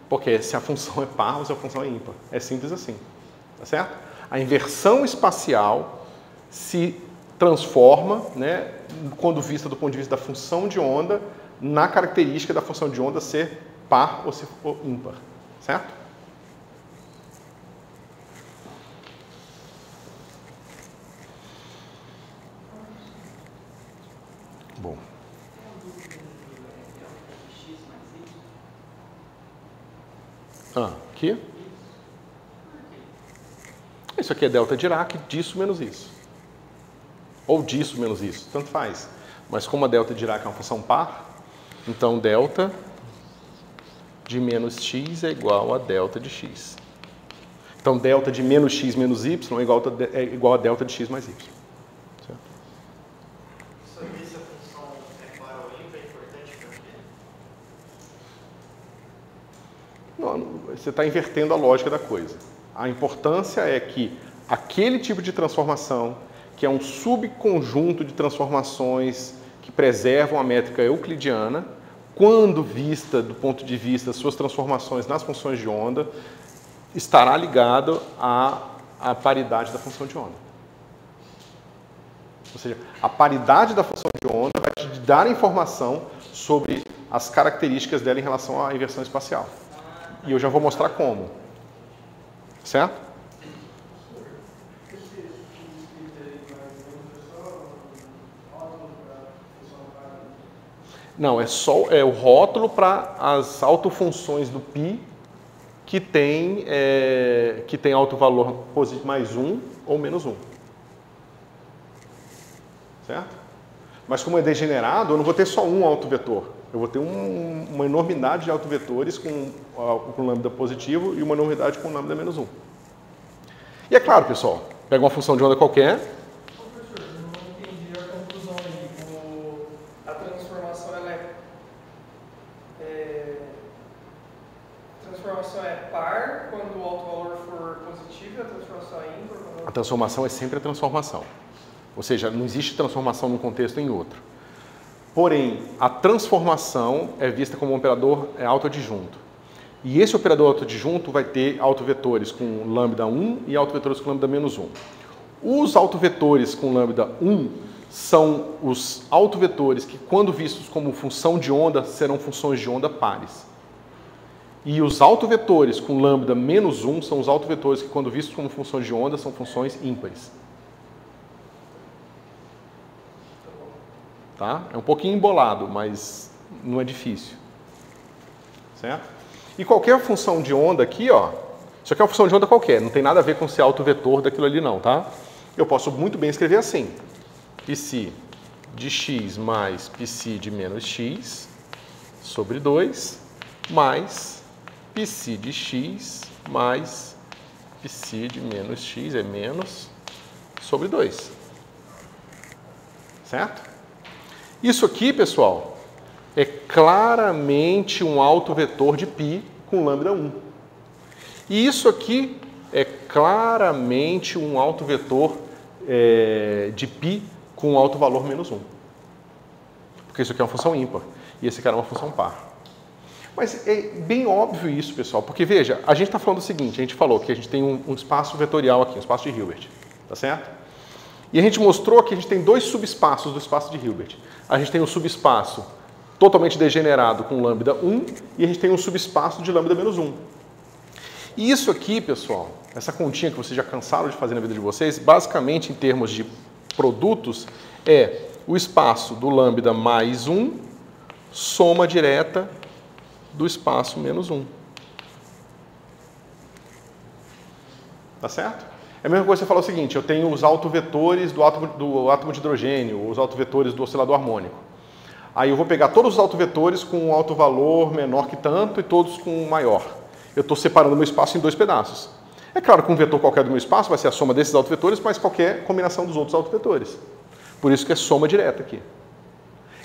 Porque se a função é par ou se a função é ímpar. É simples assim. Tá certo? A inversão espacial, se transforma, né, quando vista do ponto de vista da função de onda, na característica da função de onda ser par ou se for ímpar, certo? Bom. Aqui? Isso aqui é delta Dirac, disso menos isso. Ou disso menos isso, tanto faz. Mas como a delta Dirac é uma função par, então delta de menos x é igual a delta de x. Então delta de menos x menos y é igual a delta de x mais y. Certo? Saber se a função é par ou ímpar é importante para quê? Não, você está invertendo a lógica da coisa. A importância é que aquele tipo de transformação, que é um subconjunto de transformações que preservam a métrica euclidiana, quando vista do ponto de vista das suas transformações nas funções de onda, estará ligado à paridade da função de onda. Ou seja, a paridade da função de onda vai te dar informação sobre as características dela em relação à inversão espacial. E eu já vou mostrar como. Certo? Não, é o rótulo para as autofunções do π que tem autovalor mais 1 ou menos 1. Certo? Mas como é degenerado, eu não vou ter só um autovetor. Eu vou ter uma enormidade de autovetores com lambda positivo e uma enormidade com lambda menos 1. E é claro, pessoal, pega uma função de onda qualquer. Professor, eu não entendi a conclusão aí. A transformação transformação é par quando o autovalor for positivo e a transformação é ímpar quando... A transformação é sempre a transformação. Ou seja, não existe transformação num contexto em outro. Porém, a transformação é vista como um operador autoadjunto. E esse operador autoadjunto vai ter autovetores com lambda 1 e autovetores com lambda menos 1. Os autovetores com lambda 1 são os autovetores que, quando vistos como função de onda, serão funções de onda pares. E os autovetores com lambda menos 1 são os autovetores que, quando vistos como funções de onda, são funções ímpares. Tá? É um pouquinho embolado, mas não é difícil. Certo? E qualquer função de onda aqui, ó, isso aqui é uma função de onda qualquer, não tem nada a ver com ser autovetor daquilo ali não, tá? Eu posso muito bem escrever assim: psi de x mais psi de menos x sobre 2 mais psi de x mais psi de menos x é menos sobre 2. Certo? Isso aqui, pessoal, é claramente um autovetor de π com lambda 1. E isso aqui é claramente um autovetor de π com autovalor menos 1. Porque isso aqui é uma função ímpar e esse aqui era uma função par. Mas é bem óbvio isso, pessoal, porque veja, a gente está falando o seguinte, a gente falou que a gente tem um espaço vetorial aqui, um espaço de Hilbert, tá certo? E a gente mostrou que a gente tem dois subespaços do espaço de Hilbert. A gente tem um subespaço totalmente degenerado com lambda 1 e a gente tem um subespaço de lambda menos 1. E isso aqui, pessoal, essa continha que vocês já cansaram de fazer na vida de vocês, basicamente em termos de produtos, é o espaço do lambda mais 1 soma direta do espaço menos 1. Tá certo? É a mesma coisa que você falar o seguinte, eu tenho os autovetores do átomo de hidrogênio, os autovetores do oscilador harmônico. Aí eu vou pegar todos os autovetores com um autovalor menor que tanto e todos com um maior. Eu estou separando o meu espaço em dois pedaços. É claro que um vetor qualquer do meu espaço vai ser a soma desses autovetores, mas qualquer combinação dos outros autovetores. Por isso que é soma direta aqui.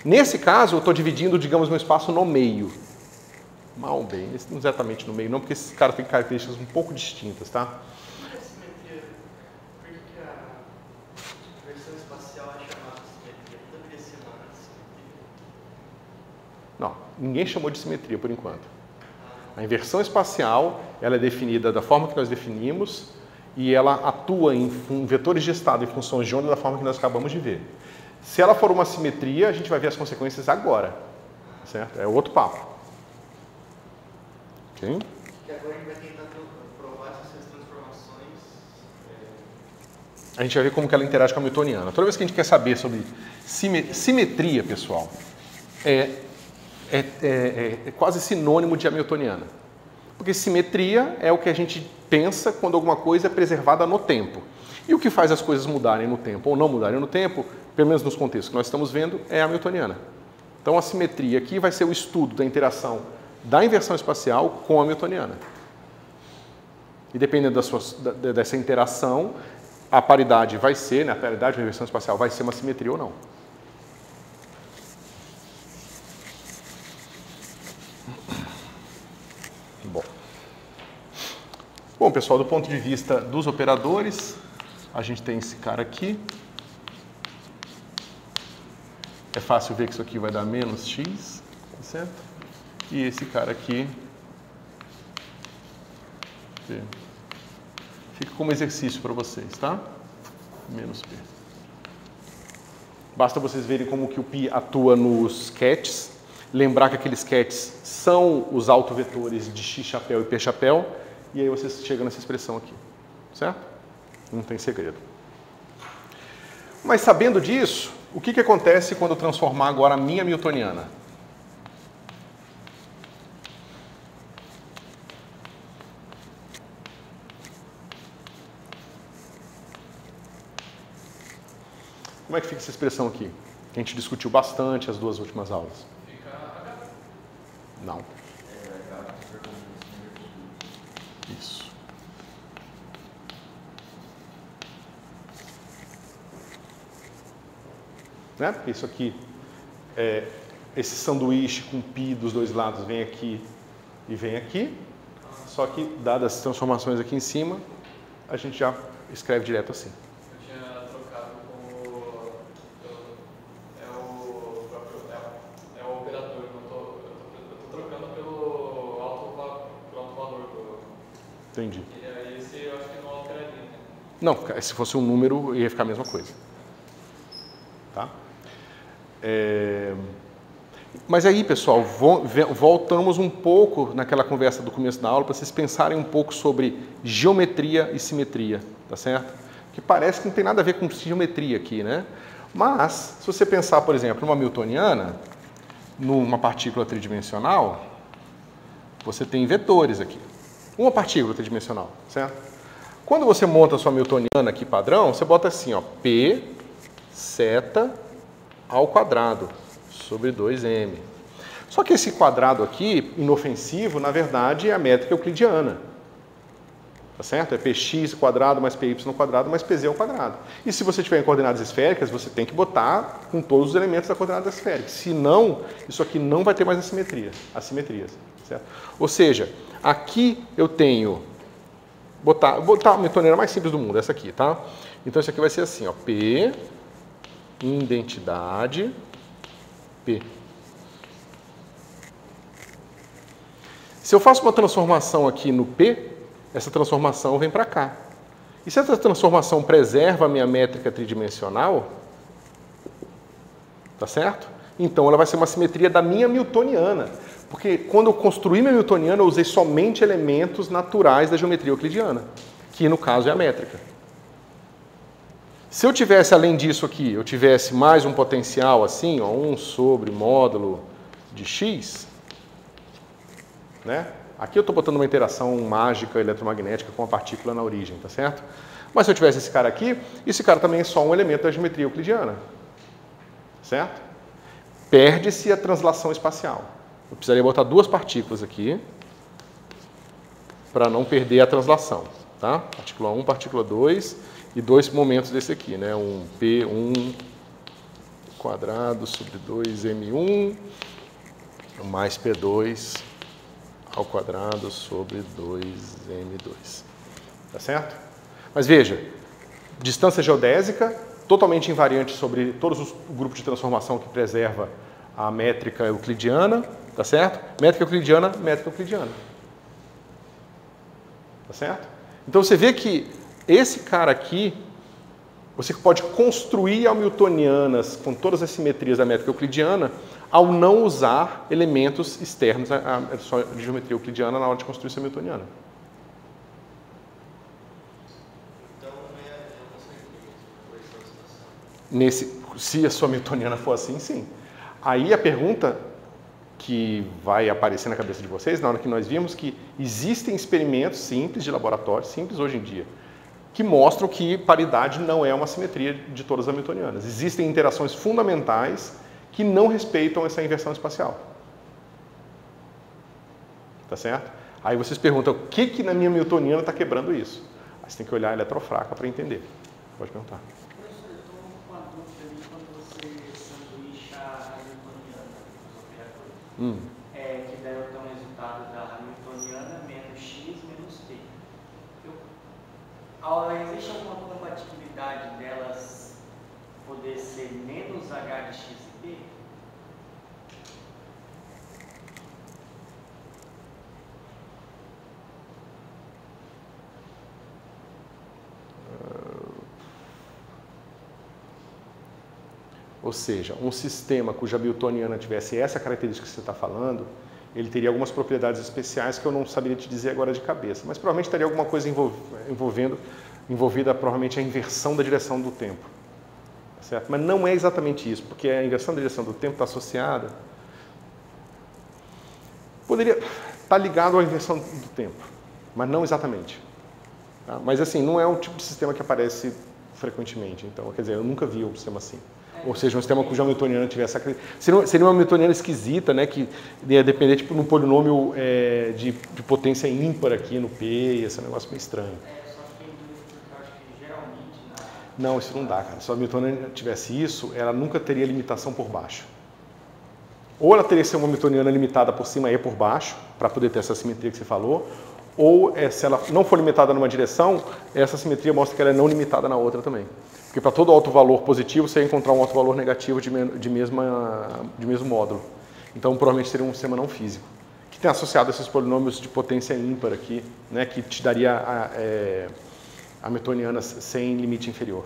Nesse caso, eu estou dividindo, digamos, meu espaço no meio. Mal bem, não exatamente no meio não, porque esses caras têm características um pouco distintas, tá? Não, ninguém chamou de simetria por enquanto. A inversão espacial ela é definida da forma que nós definimos e ela atua em vetores de estado e funções de onda da forma que nós acabamos de ver. Se ela for uma simetria, a gente vai ver as consequências agora, certo? É outro papo. Ok? E agora a gente vai tentar provar essas transformações. A gente vai ver como que ela interage com a newtoniana. Toda vez que a gente quer saber sobre simetria, pessoal, é quase sinônimo de hamiltoniana. Porque simetria é o que a gente pensa quando alguma coisa é preservada no tempo. E o que faz as coisas mudarem no tempo ou não mudarem no tempo, pelo menos nos contextos que nós estamos vendo, é a hamiltoniana. Então a simetria aqui vai ser o estudo da interação da inversão espacial com a hamiltoniana. E dependendo dessa interação, a paridade vai ser, né, a paridade da inversão espacial vai ser uma simetria ou não. Bom, pessoal, do ponto de vista dos operadores, a gente tem esse cara aqui. É fácil ver que isso aqui vai dar menos x, certo? E esse cara aqui fica como exercício para vocês, tá? Menos p. Basta vocês verem como que o π atua nos sketches. Lembrar que aqueles sketches são os autovetores de x chapéu e p chapéu. E aí vocês chegam nessa expressão aqui, certo? Não tem segredo. Mas sabendo disso, o que acontece quando eu transformar agora a minha hamiltoniana? Como é que fica essa expressão aqui? Que a gente discutiu bastante as duas últimas aulas. Fica H. Não. Isso. Né? Porque isso aqui, esse sanduíche com π dos dois lados vem aqui e vem aqui. Só que, dadas as transformações aqui em cima, a gente já escreve direto assim. Eu tinha trocado com o operador. Eu tô trocando pelo alto valor do... Entendi. E aí esse eu acho que não alteraria, né? Não, se fosse um número, ia ficar a mesma coisa. Tá? Mas aí, pessoal, voltamos um pouco naquela conversa do começo da aula para vocês pensarem um pouco sobre geometria e simetria, tá certo? Que parece que não tem nada a ver com geometria aqui, né? Mas, se você pensar, por exemplo, numa hamiltoniana, numa partícula tridimensional, você tem vetores aqui. Uma partícula tridimensional, certo? Quando você monta a sua hamiltoniana aqui padrão, você bota assim, ó, P seta ao quadrado sobre 2m. Só que esse quadrado aqui, inofensivo, na verdade é a métrica euclidiana. Tá certo? É px quadrado mais py quadrado mais pz ao quadrado. E se você tiver em coordenadas esféricas, você tem que botar com todos os elementos da coordenada esférica. Senão, isso aqui não vai ter mais assimetrias. Certo? Ou seja, aqui eu tenho... Botar a hamiltoniana mais simples do mundo, essa aqui, tá? Então, isso aqui vai ser assim, ó, P, identidade, P. Se eu faço uma transformação aqui no P, essa transformação vem para cá. E se essa transformação preserva a minha métrica tridimensional, tá certo? Então, ela vai ser uma simetria da minha hamiltoniana. Porque quando eu construí minha hamiltoniana, eu usei somente elementos naturais da geometria euclidiana, que no caso é a métrica. Se eu tivesse, além disso aqui, eu tivesse mais um potencial assim, ó, 1 sobre módulo de x, né? Aqui eu estou botando uma interação mágica eletromagnética com a partícula na origem, tá certo? Mas se eu tivesse esse cara aqui, esse cara também é só um elemento da geometria euclidiana, certo? Perde-se a translação espacial. Eu precisaria botar duas partículas aqui para não perder a translação, tá? Partícula 1, partícula 2 e dois momentos desse aqui, né? Um P1 quadrado sobre 2m1 mais P2 ao quadrado sobre 2m2. Tá certo? Mas veja, distância geodésica, totalmente invariante sobre todos os grupos de transformação que preserva a métrica euclidiana, tá certo? Métrica euclidiana, métrica euclidiana. Tá certo? Então você vê que Esse cara aqui, você pode construir hamiltonianas com todas as simetrias da métrica euclidiana ao não usar elementos externos à de geometria euclidiana na hora de construir essa hamiltoniana. Então, não sei Se a sua hamiltoniana for assim, sim. Aí a pergunta que vai aparecer na cabeça de vocês, na hora que nós vimos que existem experimentos simples de laboratório, simples hoje em dia, que mostram que paridade não é uma simetria de todas as hamiltonianas. Existem interações fundamentais que não respeitam essa inversão espacial. Tá certo? Aí vocês perguntam, o que na minha hamiltoniana está quebrando isso? Aí você tem que olhar a eletrofraca para entender. Pode perguntar. Professor, eu estou com uma dúvida ali quando você sanduícha a hamiltoniana dos operadores. Que daí eu tenho o resultado da hamiltoniana menos x menos t. Existe alguma compatibilidade delas poder ser menos h de x e t? Ou seja, um sistema cuja hamiltoniana tivesse essa característica que você está falando, ele teria algumas propriedades especiais que eu não saberia te dizer agora de cabeça, mas provavelmente teria alguma coisa envolvida provavelmente a inversão da direção do tempo. Certo? Mas não é exatamente isso, porque a inversão da direção do tempo está associada... Poderia estar ligado à inversão do tempo, mas não exatamente. Tá? Mas assim, não é um tipo de sistema que aparece frequentemente. Então, quer dizer, eu nunca vi um sistema assim. Ou seja, um sistema cuja hamiltoniana tivesse... Seria uma hamiltoniana esquisita, né, que ia depender tipo, de um polinômio de potência ímpar aqui no P, esse é um negócio meio estranho. Só fiquei em dúvida porque eu acho que geralmente... Não, isso não dá, cara. Se a hamiltoniana tivesse isso, ela nunca teria limitação por baixo. Ou ela teria que ser uma hamiltoniana limitada por cima e por baixo, para poder ter essa simetria que você falou, ou se ela não for limitada numa direção, essa simetria mostra que ela é não limitada na outra também. Porque para todo alto valor positivo, você ia encontrar um alto valor negativo de mesmo módulo. Então, provavelmente seria um sistema não físico, que tem associado esses polinômios de potência ímpar aqui, né, que te daria hamiltonianas sem limite inferior.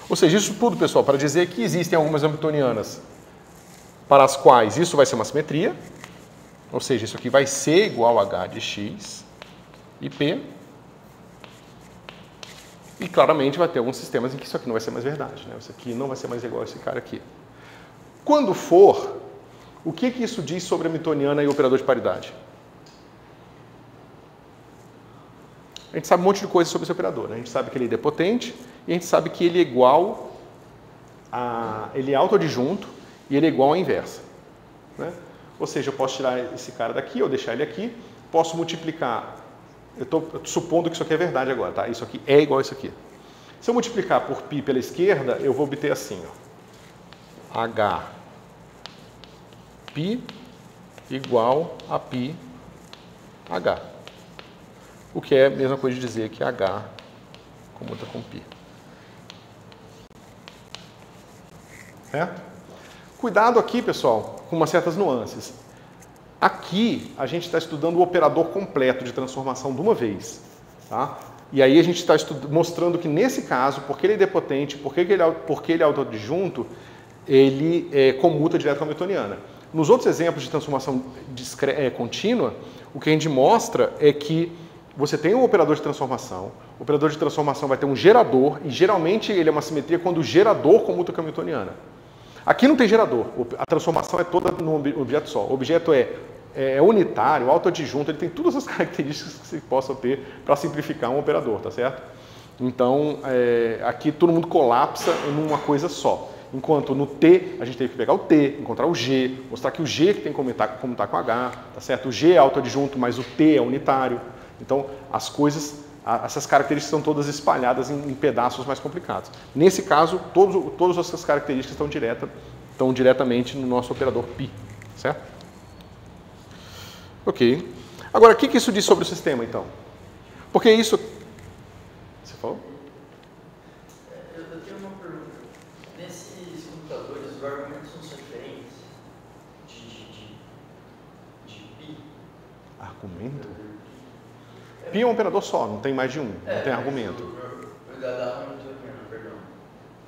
Ou seja, isso tudo, pessoal, para dizer que existem algumas hamiltonianas para as quais isso vai ser uma simetria, ou seja, isso aqui vai ser igual a h de x e p, e claramente vai ter alguns sistemas em que isso aqui não vai ser mais verdade, né? Isso aqui não vai ser mais igual a esse cara aqui. Quando for, o que isso diz sobre a hamiltoniana e o operador de paridade? A gente sabe um monte de coisa sobre esse operador, né? A gente sabe que ele é idempotente e a gente sabe que ele é igual a... ele é autoadjunto e ele é igual à inversa, né? Ou seja, eu posso tirar esse cara daqui ou deixar ele aqui, posso multiplicar... Eu estou supondo que isso aqui é verdade agora, tá? Isso aqui é igual a isso aqui. Se eu multiplicar por π pela esquerda, eu vou obter assim, ó. H π igual a π H. O que é a mesma coisa de dizer que H comuta com π. Certo? Cuidado aqui, pessoal, com umas certas nuances. Aqui, a gente está estudando o operador completo de transformação de uma vez. Tá? E aí a gente está mostrando que, nesse caso, porque ele é idempotente, porque ele é autoadjunto, ele comuta direto com a hamiltoniana. Nos outros exemplos de transformação contínua, o que a gente mostra é que você tem um operador de transformação, o operador de transformação vai ter um gerador, e geralmente ele é uma simetria quando o gerador comuta com a hamiltoniana. Aqui não tem gerador, a transformação é toda num objeto só. O objeto é unitário, autoadjunto, ele tem todas as características que você possa ter para simplificar um operador, tá certo? Então, aqui todo mundo colapsa em uma coisa só. Enquanto no T, a gente teve que pegar o T, encontrar o G, mostrar que o G que tem que comutar com H, tá certo? O G é autoadjunto, mas o T é unitário. Então, as coisas, essas características estão todas espalhadas em pedaços mais complicados. Nesse caso, todas essas características estão diretamente no nosso operador π, certo? Ok. Agora, o que isso diz sobre o sistema, então? Porque isso... Você falou? Eu tenho uma pergunta. Nesses computadores, os argumentos são diferentes de π? Argumento? Pi é um operador só, não tem mais de um, não tem argumento. O da Hamiltoniana, perdão.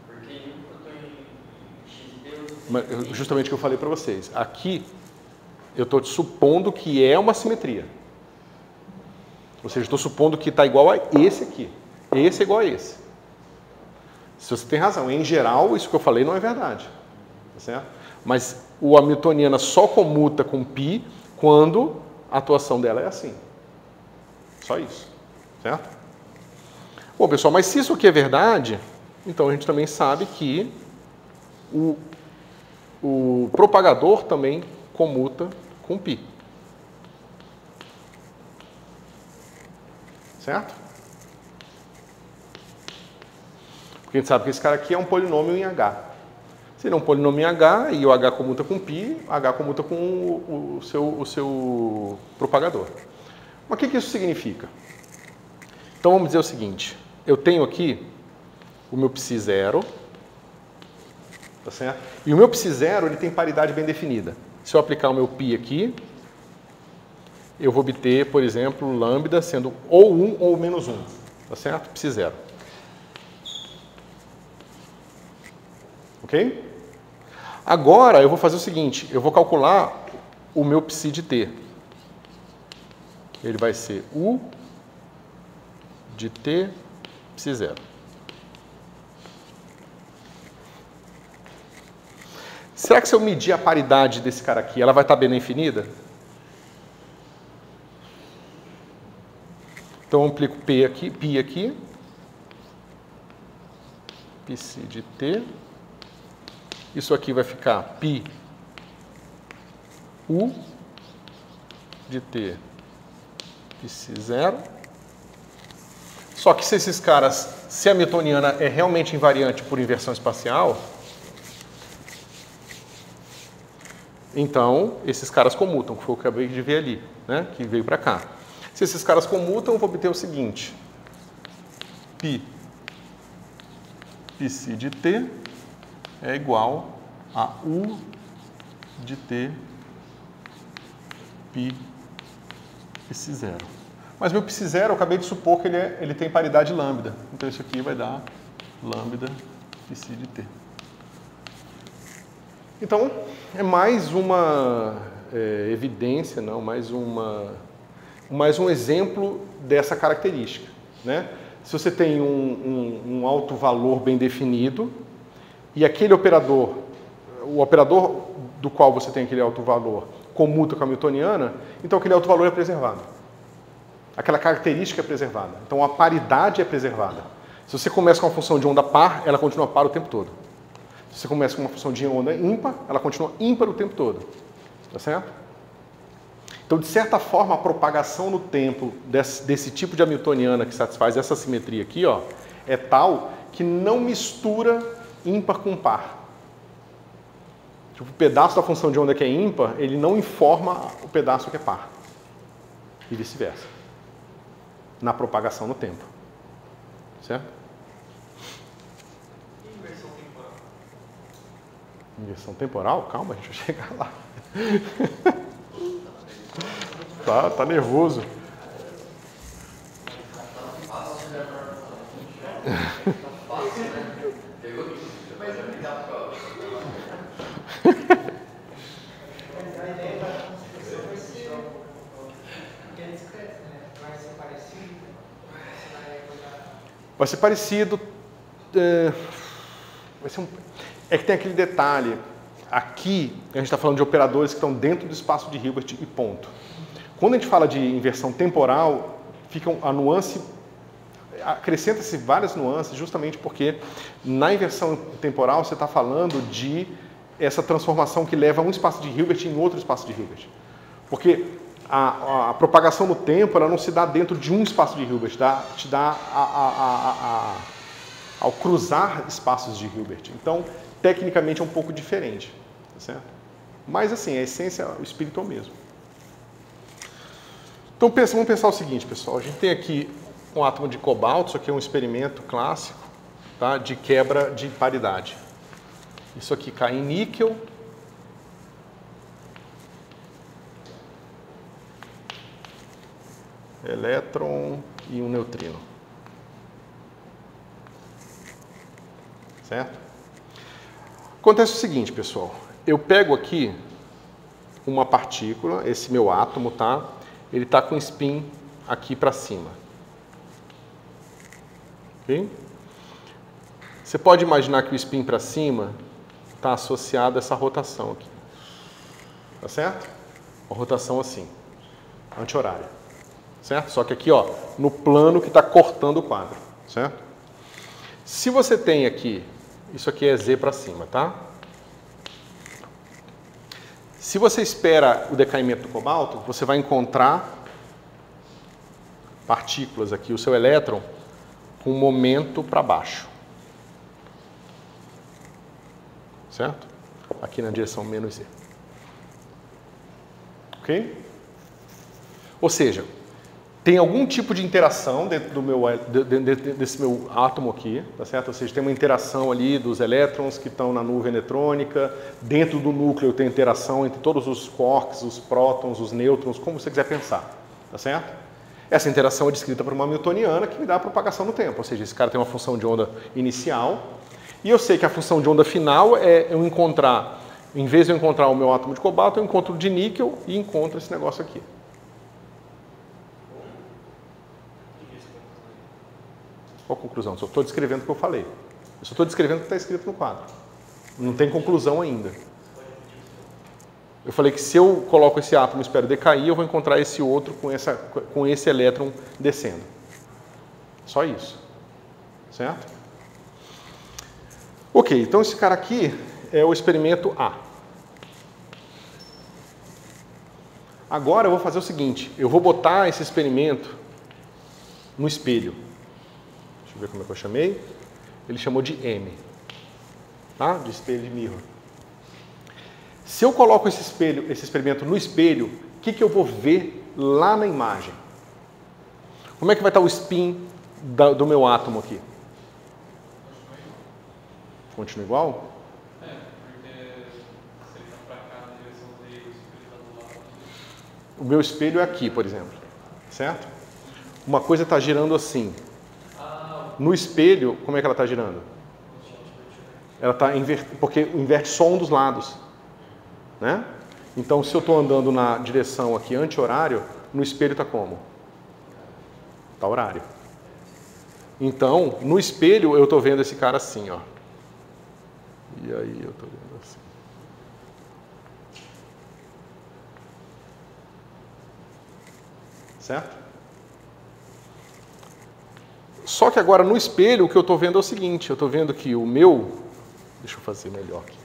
Porque enquanto em XP... Mas, justamente o que eu falei para vocês. Aqui, eu estou supondo que é uma simetria. Ou seja, estou supondo que está igual a esse aqui. Esse é igual a esse. Se você tem razão, em geral, isso que eu falei não é verdade. Tá certo? Mas o Hamiltoniana só comuta com π quando a atuação dela é assim. Só isso. Certo? Bom, pessoal, mas se isso aqui é verdade, então a gente também sabe que o propagador também comuta com π. Certo? Porque a gente sabe que esse cara aqui é um polinômio em H. Se ele é um polinômio em H e o H comuta com π, H comuta com o seu propagador. Mas o que isso significa? Então vamos dizer o seguinte, eu tenho aqui o meu π0, tá certo? E o meu π0 ele tem paridade bem definida. Se eu aplicar o meu π aqui, eu vou obter, por exemplo, lambda sendo ou 1 ou menos 1, tá certo? π0. Ok? Agora eu vou fazer o seguinte, eu vou calcular o meu psi de t. Ele vai ser u de t π0. Será que se eu medir a paridade desse cara aqui, ela vai estar bem definida? Então eu aplico π aqui, π de t. Isso aqui vai ficar π u de t π0. Só que se esses caras, se a Hamiltoniana é realmente invariante por inversão espacial, então esses caras comutam, que foi o que eu acabei de ver ali, né? Que veio para cá. Se esses caras comutam, eu vou obter o seguinte: π de t é igual a u de t π0. Mas meu π0, eu acabei de supor que ele tem paridade lambda. Então isso aqui vai dar lambda π de t. Então, é mais uma evidência, não, mais um exemplo dessa característica, né? Se você tem um alto valor bem definido e aquele operador, o operador do qual você tem aquele alto valor, comuta com a Hamiltoniana, então aquele alto valor é preservado. Aquela característica é preservada. Então a paridade é preservada. Se você começa com uma função de onda par, ela continua par o tempo todo. Se você começa com uma função de onda ímpar, ela continua ímpar o tempo todo. Tá certo? Então, de certa forma, a propagação no tempo desse tipo de Hamiltoniana que satisfaz essa simetria aqui, ó, é tal que não mistura ímpar com par. Tipo, o pedaço da função de onda que é ímpar, ele não informa o pedaço que é par. E vice-versa. Na propagação no tempo. Certo? E inversão temporal? Inversão temporal? Calma, a gente vai chegar lá. Tá nervoso. Mas a ideia da construção vai ser que é discreto, né? Vai ser parecido. Vai ser parecido. Vai ser é que tem aquele detalhe. Aqui, a gente está falando de operadores que estão dentro do espaço de Hilbert e ponto. Quando a gente fala de inversão temporal, fica a nuance, acrescenta-se várias nuances, justamente porque na inversão temporal você está falando de essa transformação que leva um espaço de Hilbert em outro espaço de Hilbert. Porque a propagação no tempo ela não se dá dentro de um espaço de Hilbert, te dá ao cruzar espaços de Hilbert. Então, tecnicamente é um pouco diferente, tá certo? Mas assim, a essência, o espírito é o mesmo. Então vamos pensar o seguinte, pessoal, a gente tem aqui um átomo de cobalto, isso aqui é um experimento clássico, tá, de quebra de paridade. Isso aqui cai em níquel. elétron e um neutrino. Certo? Acontece o seguinte, pessoal. Eu pego aqui uma partícula, esse meu átomo, tá? Ele está com spin aqui para cima. Ok? Você pode imaginar que o spin para cima está associado a essa rotação aqui. Tá certo? Uma rotação assim, anti-horária. Certo? Só que aqui, ó, no plano que está cortando o quadro. Certo? Se você tem aqui, isso aqui é Z para cima, tá? Se você espera o decaimento do cobalto, você vai encontrar partículas aqui, o seu elétron, com momento para baixo. Certo? Aqui na direção menos Z. Ok? Ou seja, tem algum tipo de interação dentro do desse meu átomo aqui, tá certo? Ou seja, tem uma interação ali dos elétrons que estão na nuvem eletrônica, dentro do núcleo tem interação entre todos os quarks, os prótons, os nêutrons, como você quiser pensar, tá certo? Essa interação é descrita por uma hamiltoniana que me dá a propagação no tempo, ou seja, esse cara tem uma função de onda inicial, e eu sei que a função de onda final é eu encontrar, em vez de eu encontrar o meu átomo de cobalto, eu encontro o de níquel e encontro esse negócio aqui. Qual a conclusão? Só estou descrevendo o que eu falei. Eu só estou descrevendo o que está escrito no quadro. Não tem conclusão ainda. Eu falei que se eu coloco esse átomo e espero decair, eu vou encontrar esse outro com esse elétron descendo. Só isso. Certo? Ok, então esse cara aqui é o experimento A. Agora eu vou fazer o seguinte, eu vou botar esse experimento no espelho. Deixa eu ver como é que eu chamei. Ele chamou de M. Tá? De espelho de mirror. Se eu coloco esse experimento no espelho, o que eu vou ver lá na imagem? Como é que vai estar o spin do meu átomo aqui? Continua igual? É, porque se ele está para cá na direção dele, o espelho está do lado. O meu espelho é aqui, por exemplo. Certo? Uma coisa está girando assim. No espelho, como é que ela está girando? Ela está porque inverte só um dos lados. Né? Então, se eu estou andando na direção aqui anti-horário, no espelho está como? Está horário. Então, no espelho, eu estou vendo esse cara assim, ó. E aí eu estou vendo assim. Certo? Só que agora no espelho o que eu estou vendo é o seguinte, eu estou vendo que o meu... Deixa eu fazer melhor aqui.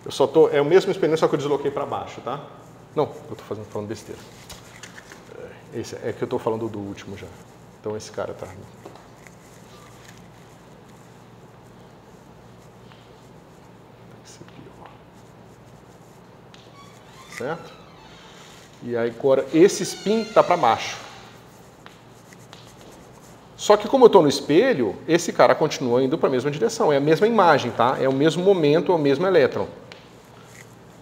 Eu só tô, é o mesmo experimento, só que eu desloquei para baixo, tá? Não, eu estou falando besteira. Esse é que eu estou falando do último já. Então esse cara tá... Certo? E aí agora esse spin está para baixo. Só que como eu estou no espelho, esse cara continua indo para a mesma direção. É a mesma imagem, tá? É o mesmo momento, é o mesmo elétron.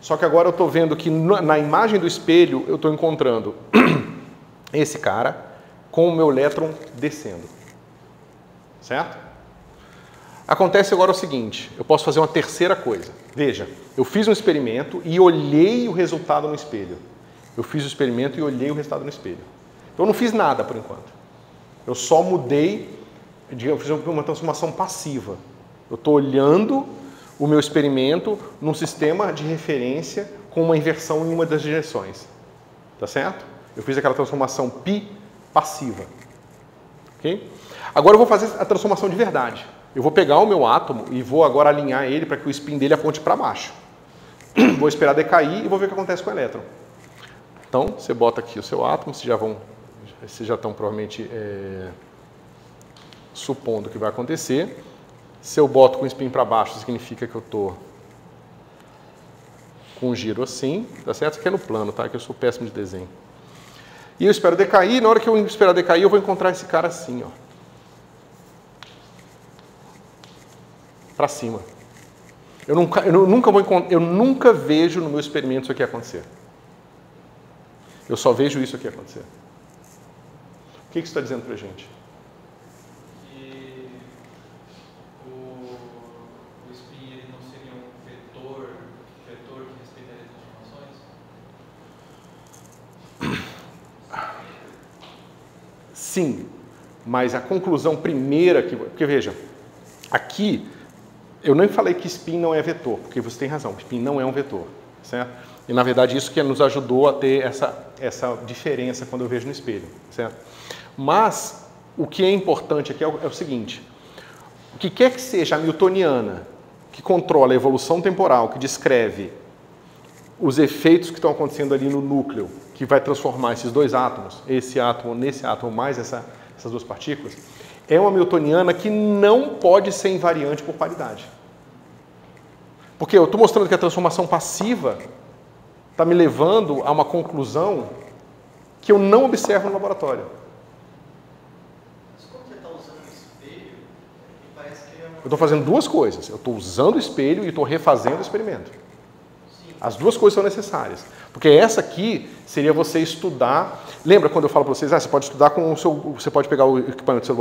Só que agora eu estou vendo que na imagem do espelho eu estou encontrando esse cara com o meu elétron descendo. Certo? Acontece agora o seguinte, eu posso fazer uma terceira coisa. Veja, eu fiz um experimento e olhei o resultado no espelho. Eu fiz o experimento e olhei o resultado no espelho. Então eu não fiz nada por enquanto. Eu só mudei, eu fiz uma transformação passiva. Eu estou olhando o meu experimento num sistema de referência com uma inversão em uma das direções. Tá certo? Eu fiz aquela transformação π passiva. Ok? Agora eu vou fazer a transformação de verdade. Eu vou pegar o meu átomo e vou agora alinhar ele para que o spin dele aponte para baixo. Vou esperar decair e vou ver o que acontece com o elétron. Então, você bota aqui o seu átomo, vocês já estão provavelmente supondo que vai acontecer. Se eu boto com o spin para baixo, significa que eu estou com um giro assim, tá certo? Isso aqui é no plano, tá? Que eu sou péssimo de desenho. E eu espero decair, na hora que eu esperar decair, eu vou encontrar esse cara assim, ó. Para cima. Eu nunca vejo no meu experimento isso aqui acontecer. Eu só vejo isso aqui acontecer. O que isso está dizendo para a gente? Que o spin ele não seria um vetor que respeitaria as transformações? Sim, mas a conclusão primeira porque veja, aqui eu nem falei que spin não é vetor, porque você tem razão, spin não é um vetor, certo? E na verdade isso que nos ajudou a ter essa diferença quando eu vejo no espelho, certo? Mas o que é importante aqui é o seguinte, o que quer que seja a newtoniana que controla a evolução temporal, que descreve os efeitos que estão acontecendo ali no núcleo, que vai transformar esses dois átomos, esse átomo nesse átomo mais essas duas partículas, é uma newtoniana que não pode ser invariante por paridade. Porque eu estou mostrando que a transformação passiva está me levando a uma conclusão que eu não observo no laboratório. Mas como você está usando o espelho, me parece que é uma... Eu estou fazendo duas coisas. Eu estou usando o espelho e estou refazendo o experimento. Sim. As duas coisas são necessárias. Porque essa aqui seria você estudar... Lembra quando eu falo para vocês, você pode estudar com o seu... Você pode pegar o equipamento do seu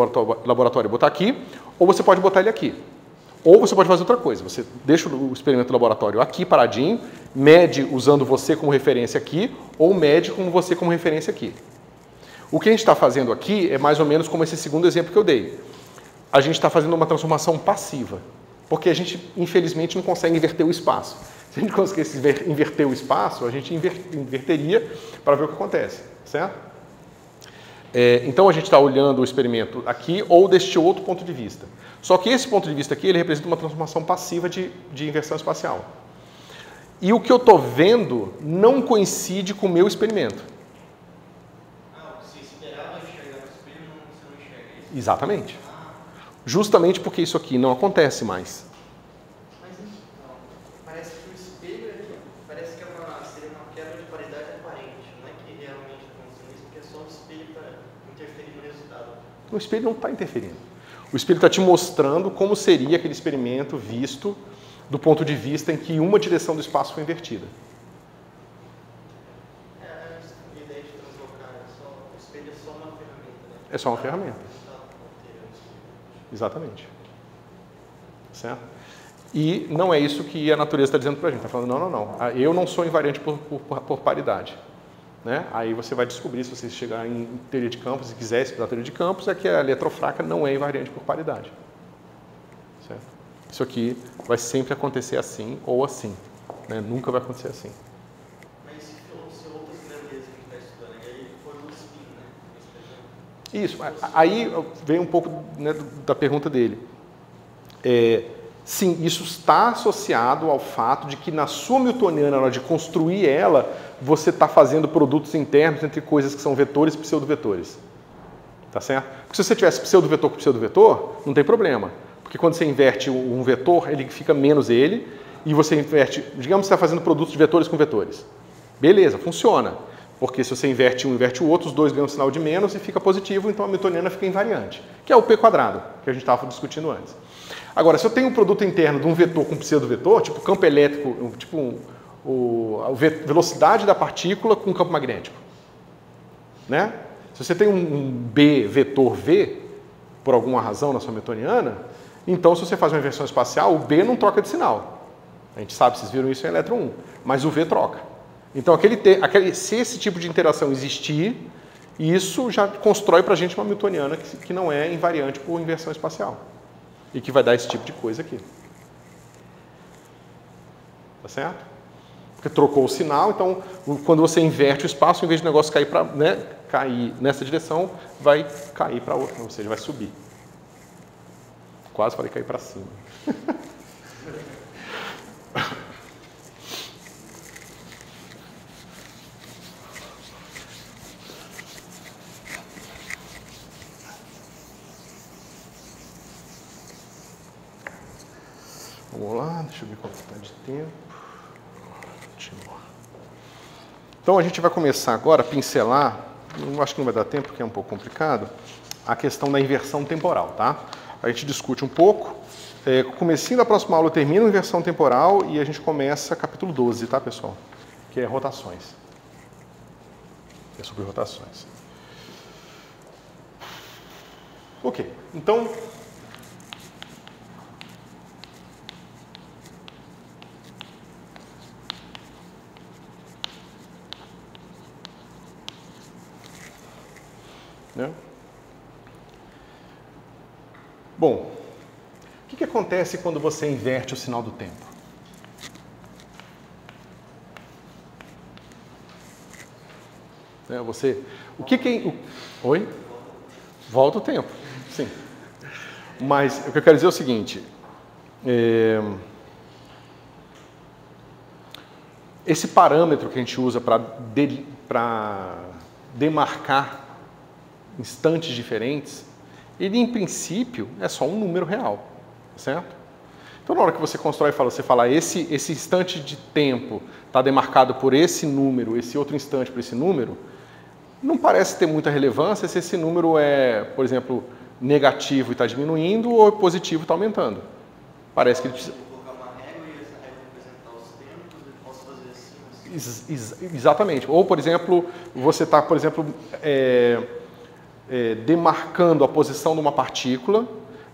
laboratório e botar aqui, ou você pode botar ele aqui. Ou você pode fazer outra coisa. Você deixa o experimento do laboratório aqui paradinho, mede usando você como referência aqui, ou mede com você como referência aqui. O que a gente está fazendo aqui é mais ou menos como esse segundo exemplo que eu dei. A gente está fazendo uma transformação passiva, porque a gente, infelizmente, não consegue inverter o espaço. Se a gente conseguisse inverter o espaço, a gente inverteria para ver o que acontece, certo? Então a gente está olhando o experimento aqui ou deste outro ponto de vista. Só que esse ponto de vista aqui, ele representa uma transformação passiva de inversão espacial. E o que eu estou vendo não coincide com o meu experimento. Se esperava enxergar o espelho, você não enxerga isso? Exatamente. Justamente porque isso aqui não acontece mais. Mas então, parece que o espelho parece que seria uma quebra de paridade aparente. Não é que realmente está acontecendo isso, porque é só o espelho para interferir no resultado. O espelho não está interferindo. O espelho está te mostrando como seria aquele experimento visto do ponto de vista em que uma direção do espaço foi invertida. A ideia de translocar o espelho é só uma ferramenta, né? É só uma ferramenta. Exatamente. Certo? E não é isso que a natureza está dizendo para a gente. Está falando, não. Eu não sou invariante por paridade. Né? Aí você vai descobrir, se você chegar em teoria de campos e quiser estudar teoria de campos, é que a letra fraca não é invariante por paridade. Certo? Isso aqui vai sempre acontecer assim ou assim. Né? Nunca vai acontecer assim. Mas se outras grandezas que a gente está estudando, aí foi o spin, né? Isso. Aí vem um pouco, né, da pergunta dele. Sim, isso está associado ao fato de que na sua newtoniana, na hora de construir ela, você está fazendo produtos internos entre coisas que são vetores e pseudovetores. Tá certo? Porque se você tivesse pseudovetor com pseudovetor, não tem problema. Porque quando você inverte um vetor, ele fica menos ele, e você inverte, digamos que você está fazendo produtos de vetores com vetores. Beleza, funciona. Porque se você inverte um, inverte o outro, os dois ganham um sinal de menos e fica positivo, então a newtoniana fica invariante, que é o P quadrado, que a gente estava discutindo antes. Agora, se eu tenho um produto interno de um vetor com pseudovetor, tipo campo elétrico, tipo a velocidade da partícula com campo magnético. Né? Se você tem um B vetor V, por alguma razão na sua newtoniana, então se você faz uma inversão espacial, o B não troca de sinal. A gente sabe, vocês viram isso em elétron 1, mas o V troca. Então, se esse tipo de interação existir, isso já constrói para a gente uma newtoniana que não é invariante por inversão espacial. E que vai dar esse tipo de coisa aqui. Tá certo? Porque trocou o sinal, então, quando você inverte o espaço, em vez do negócio cair nessa direção, vai cair para outra, ou seja, vai subir. Quase falei cair para cima. Vamos lá, deixa eu ver quanto está de tempo. Ótimo. Então a gente vai começar agora a pincelar, acho que não vai dar tempo porque é um pouco complicado, a questão da inversão temporal, tá? A gente discute um pouco Comecinho da próxima aula eu termino inversão temporal e a gente começa capítulo 12, tá, pessoal? Que é rotações. É sobre rotações. Ok, então... né? Bom, o que acontece quando você inverte o sinal do tempo? Oi? Volta o tempo, sim. Mas o que eu quero dizer é o seguinte, esse parâmetro que a gente usa para demarcar instantes diferentes, ele em princípio é só um número real, certo? Então na hora que você constrói, você fala esse instante de tempo está demarcado por esse número, esse outro instante por esse número, não parece ter muita relevância se esse número é, por exemplo, negativo e está diminuindo ou positivo e está aumentando. Parece que ele precisa... colocar uma régua e essa régua representar os tempos, eu posso fazer assim. Exatamente. Ou, por exemplo, você está, demarcando a posição de uma partícula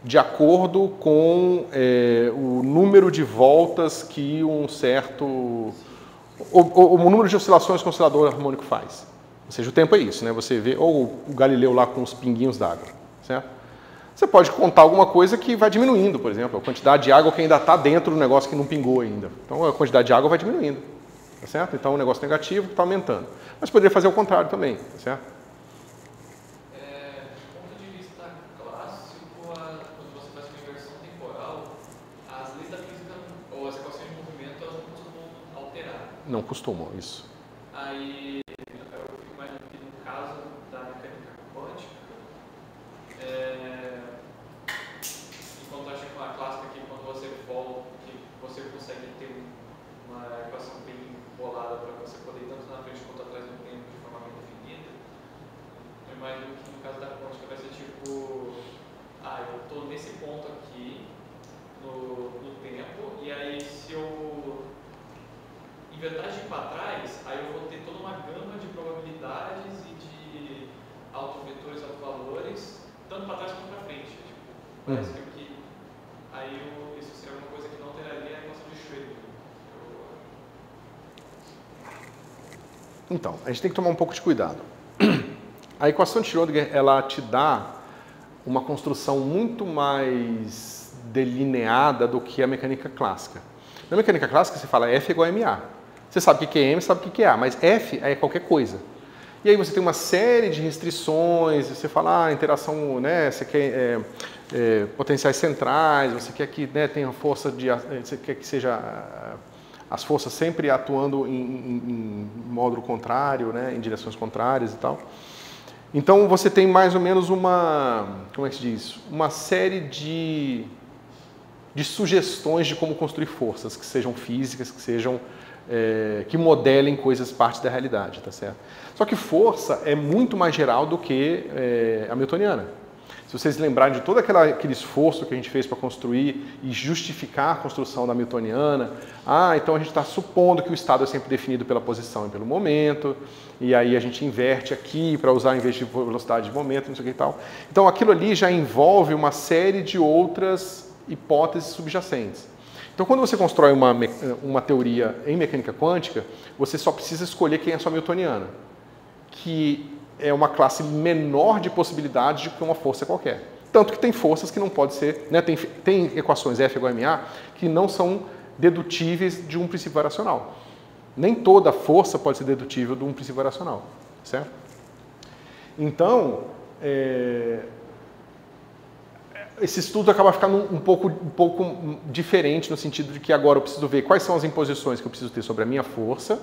de acordo com o número de voltas que um certo... o número de oscilações que o oscilador harmônico faz. Ou seja, o tempo é isso, né? Você vê, ou o Galileu lá com os pinguinhos d'água, certo? Você pode contar alguma coisa que vai diminuindo, por exemplo, a quantidade de água que ainda está dentro do negócio que não pingou ainda. Então, a quantidade de água vai diminuindo, tá certo? Então, o negócio negativo está aumentando. Mas poderia fazer o contrário também, tá certo? Do ponto de vista clássico, quando você faz uma inversão temporal, as leis da física, ou as equações de movimento, elas não costumam alterar. Não costumam, isso. Aí, eu fico imaginando que no caso da mecânica quântica, enquanto acho que uma clássica que quando você volta, que você consegue ter uma equação bem bolada para você poder ir tanto na frente quanto atrás do tempo de forma bem definida, eu imagino que no caso da quântica vai ser tipo, eu estou nesse ponto aqui no tempo, e aí se eu inventar de ir para trás, aí eu vou ter toda uma gama de probabilidades e de autovetores, autovalores, tanto para trás quanto para frente. Tipo, parece que isso seria uma coisa que não alteraria a equação de Schrödinger. Então, a gente tem que tomar um pouco de cuidado. A equação de Schrödinger, ela te dá uma construção muito mais delineada do que a mecânica clássica. Na mecânica clássica, você fala F igual a MA. Você sabe o que é M, sabe o que é A, mas F é qualquer coisa. E aí você tem uma série de restrições, você fala, interação, né, você quer potenciais centrais, você quer que, né, tenha força de... Você quer que seja as forças sempre atuando em módulo contrário, né, em direções contrárias e tal. Então você tem mais ou menos como é que se diz? Uma série de sugestões de como construir forças, que sejam físicas, que sejam... que modelem coisas, partes da realidade, tá certo? Só que força é muito mais geral do que a newtoniana. Se vocês lembrarem de todo aquele esforço que a gente fez para construir e justificar a construção da newtoniana, então a gente está supondo que o estado é sempre definido pela posição e pelo momento, e aí a gente inverte aqui para usar em vez de velocidade de momento, não sei o que e tal. Então aquilo ali já envolve uma série de outras hipóteses subjacentes. Então, quando você constrói uma teoria em mecânica quântica, você só precisa escolher quem é a sua newtoniana, que é uma classe menor de possibilidades do que uma força qualquer. Tanto que tem forças que não podem ser... Né, tem equações F igual a MA que não são dedutíveis de um princípio variacional. Nem toda força pode ser dedutível de um princípio variacional, certo? Então, esse estudo acaba ficando um pouco diferente no sentido de que agora eu preciso ver quais são as imposições que eu preciso ter sobre a minha força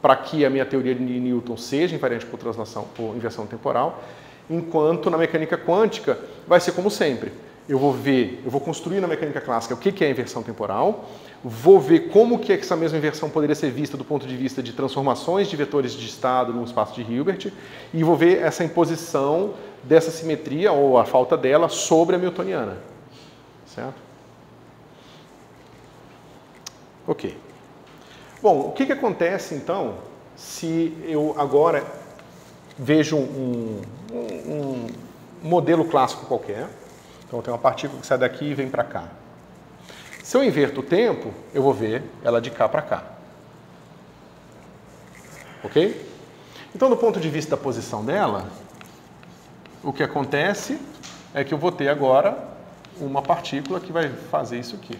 para que a minha teoria de Newton seja invariante por translação, por inversão temporal, enquanto na mecânica quântica vai ser como sempre. Eu vou construir na mecânica clássica o que é a inversão temporal, vou ver como que essa mesma inversão poderia ser vista do ponto de vista de transformações de vetores de estado num espaço de Hilbert, e vou ver essa imposição dessa simetria, ou a falta dela, sobre a newtoniana. Certo? Ok. Bom, o que acontece então se eu agora vejo um modelo clássico qualquer? Então eu tenho uma partícula que sai daqui e vem para cá. Se eu inverto o tempo, eu vou ver ela de cá para cá. Ok? Então, do ponto de vista da posição dela, o que acontece é que eu vou ter agora uma partícula que vai fazer isso aqui.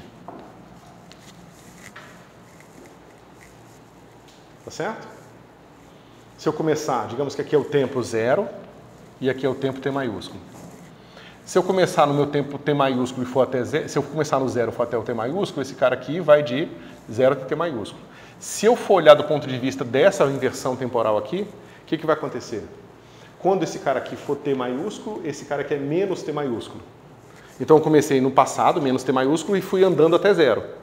Tá certo? Se eu começar, digamos que aqui é o tempo 0 e aqui é o tempo t maiúsculo. Se eu começar no meu tempo t maiúsculo e for até 0, se eu começar no 0 e for até o t maiúsculo, esse cara aqui vai de 0 até t maiúsculo. Se eu for olhar do ponto de vista dessa inversão temporal aqui, o que vai acontecer? Quando esse cara aqui for t maiúsculo, esse cara aqui é menos t maiúsculo. Então eu comecei no passado, menos t maiúsculo, e fui andando até 0.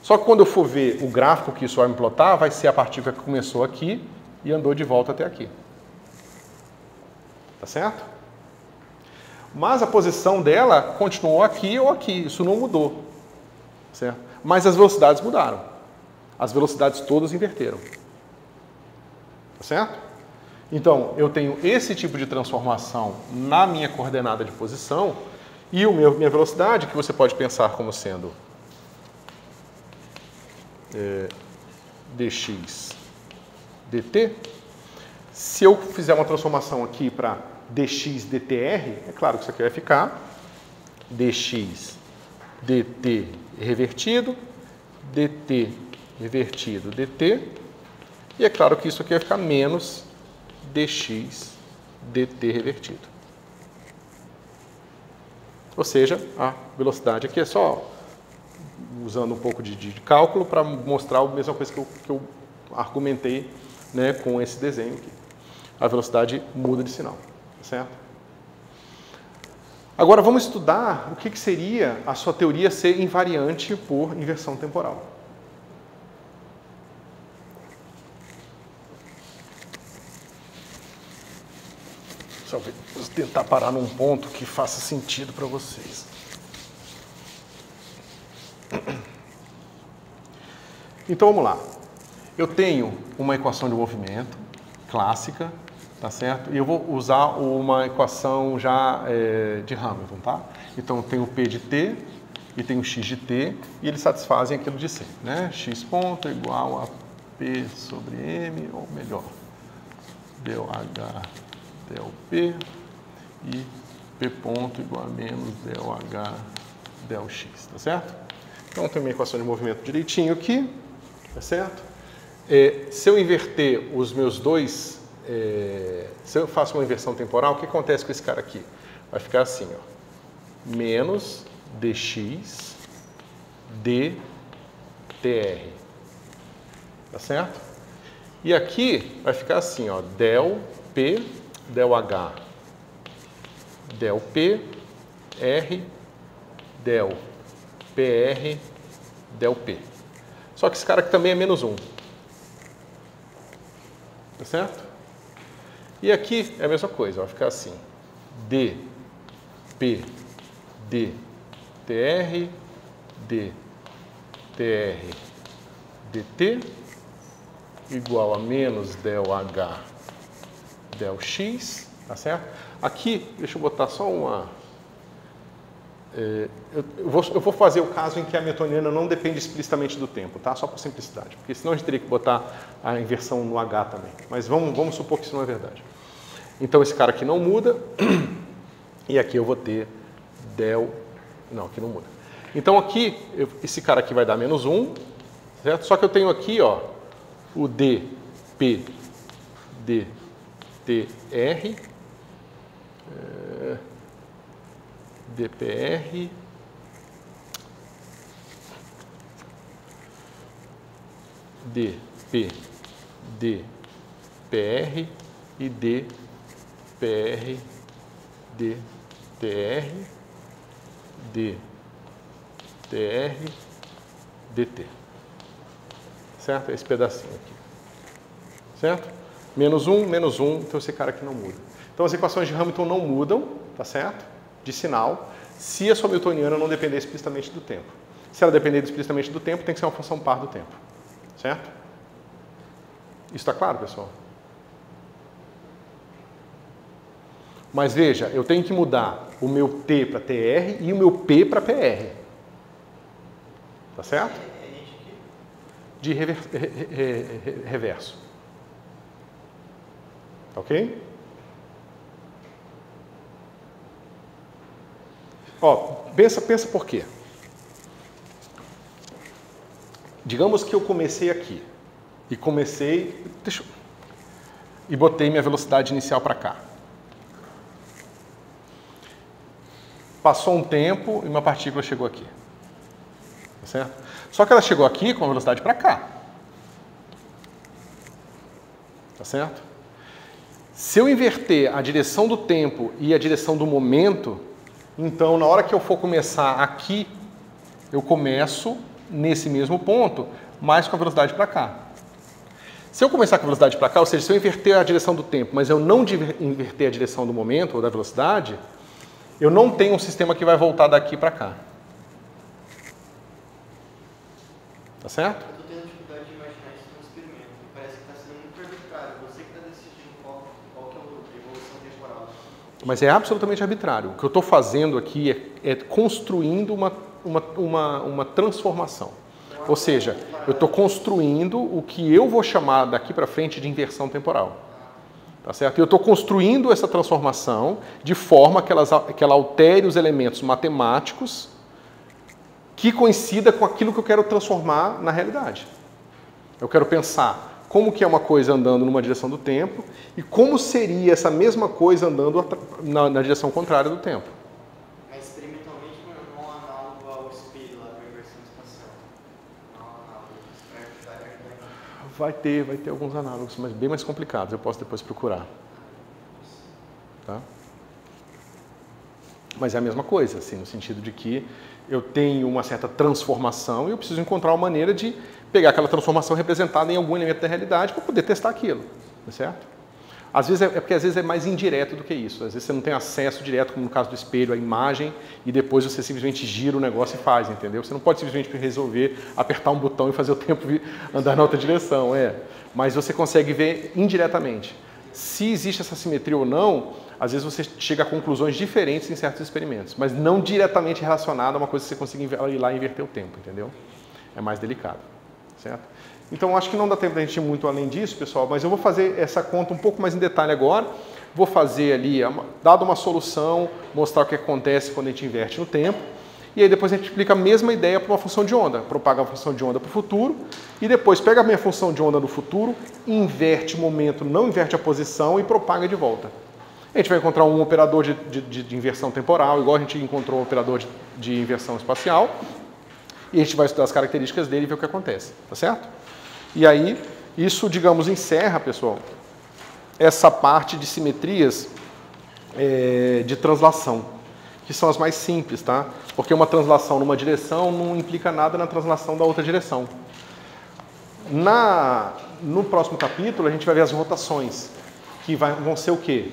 Só que quando eu for ver o gráfico que isso vai me plotar, vai ser a partícula que começou aqui e andou de volta até aqui. Tá certo? Mas a posição dela continuou aqui ou aqui, isso não mudou. Certo? Mas as velocidades mudaram. As velocidades todas inverteram. Tá certo? Então, eu tenho esse tipo de transformação na minha coordenada de posição e minha velocidade, que você pode pensar como sendo dx dt. Se eu fizer uma transformação aqui para dx dtr, é claro que isso aqui vai ficar dx dt revertido, dt revertido dt, e é claro que isso aqui vai ficar menos dx dt revertido. Ou seja, a velocidade aqui é só usando um pouco de cálculo para mostrar a mesma coisa que eu argumentei, né, com esse desenho aqui. A velocidade muda de sinal. Certo? Agora vamos estudar o que seria a sua teoria ser invariante por inversão temporal. Só vou tentar parar num ponto que faça sentido para vocês. Então vamos lá. Eu tenho uma equação de movimento clássica, tá certo? E eu vou usar uma equação já de Hamilton, tá? Então, eu tenho o P de t e tenho o x de t, e eles satisfazem aquilo de sempre, né? X ponto igual a P sobre M, ou melhor, del H del P, e P ponto igual a menos del H del X, tá certo? Então, eu tenho minha equação de movimento direitinho aqui, tá certo? Se eu inverter os meus dois... se eu faço uma inversão temporal, o que acontece com esse cara aqui? Vai ficar assim, ó, menos dx dtr, tá certo? E aqui vai ficar assim, ó, del p, del h, del p, r, del pr, del p. Só que esse cara aqui também é menos 1. Tá certo? E aqui é a mesma coisa, vai ficar assim, dp, dtr, dtr, dt, igual a menos del h, del x, tá certo? Aqui, deixa eu botar só uma... Eu vou fazer o caso em que a hamiltoniana não depende explicitamente do tempo, tá? Só por simplicidade, porque senão a gente teria que botar a inversão no h também. Mas vamos supor que isso não é verdade. Então, esse cara aqui não muda, e aqui eu vou ter del... Não, aqui não muda. Então, aqui, esse cara aqui vai dar menos 1, certo? Só que eu tenho aqui, ó, o dp, dtr, dpr, dp, dpr e dpr, dtr, dtr, dt. Certo? Esse pedacinho aqui. Certo? Menos 1, então esse cara aqui não muda. Então as equações de Hamilton não mudam, tá certo? De sinal, se a sua hamiltoniana não depender explicitamente do tempo. Se ela depender explicitamente do tempo, tem que ser uma função par do tempo. Certo? Isso está claro, pessoal? Mas veja, eu tenho que mudar o meu T para TR e o meu P para PR. Tá certo? De reverso. Ok? Ó, pensa por quê? Digamos que eu comecei aqui. E e botei minha velocidade inicial para cá. Passou um tempo e uma partícula chegou aqui. Tá certo? Só que ela chegou aqui com a velocidade para cá. Tá certo? Se eu inverter a direção do tempo e a direção do momento, então na hora que eu for começar aqui, eu começo nesse mesmo ponto, mas com a velocidade para cá. Se eu começar com a velocidade para cá, ou seja, se eu inverter a direção do tempo, mas eu não inverter a direção do momento ou da velocidade, eu não tenho um sistema que vai voltar daqui para cá. Tá certo? Eu estou tendo dificuldade de imaginar isso no experimento. Parece que está sendo muito arbitrário. Você que está decidindo qual que é a evolução temporal. Mas é absolutamente arbitrário. O que eu estou fazendo aqui é construindo uma transformação. Ou seja, eu estou construindo o que eu vou chamar daqui para frente de inversão temporal. Tá certo? E eu estou construindo essa transformação de forma que ela altere os elementos matemáticos que coincida com aquilo que eu quero transformar na realidade. Eu quero pensar como que é uma coisa andando numa direção do tempo e como seria essa mesma coisa andando na direção contrária do tempo. Mas experimentalmente não é análogo ao espelho lá da inversão espacial. Não é análogo. Vai ter alguns análogos, mas bem mais complicados. Eu posso depois procurar. Tá? Mas é a mesma coisa, assim, no sentido de que eu tenho uma certa transformação e eu preciso encontrar uma maneira de pegar aquela transformação representada em algum elemento da realidade para poder testar aquilo, tá certo? Às vezes porque às vezes é mais indireto do que isso. Às vezes você não tem acesso direto, como no caso do espelho, à imagem, e depois você simplesmente gira o negócio e faz, entendeu? Você não pode simplesmente resolver, apertar um botão e fazer o tempo andar na outra direção, Mas você consegue ver indiretamente. Se existe essa simetria ou não, às vezes você chega a conclusões diferentes em certos experimentos, mas não diretamente relacionada a uma coisa que você consiga ir lá e inverter o tempo, entendeu? É mais delicado, certo? Então, acho que não dá tempo da gente ir muito além disso, pessoal, mas eu vou fazer essa conta um pouco mais em detalhe agora. Vou fazer ali, dado uma solução, mostrar o que acontece quando a gente inverte no tempo. E aí depois a gente explica a mesma ideia para uma função de onda. Propaga a função de onda para o futuro e depois pega a minha função de onda no futuro, inverte o momento, não inverte a posição e propaga de volta. A gente vai encontrar um operador de inversão temporal, igual a gente encontrou um operador de inversão espacial. E a gente vai estudar as características dele e ver o que acontece, tá certo? E aí, isso, digamos, encerra, pessoal, essa parte de simetrias de translação, que são as mais simples, tá? Porque uma translação numa direção não implica nada na translação da outra direção. No próximo capítulo, a gente vai ver as rotações, que vão ser o quê?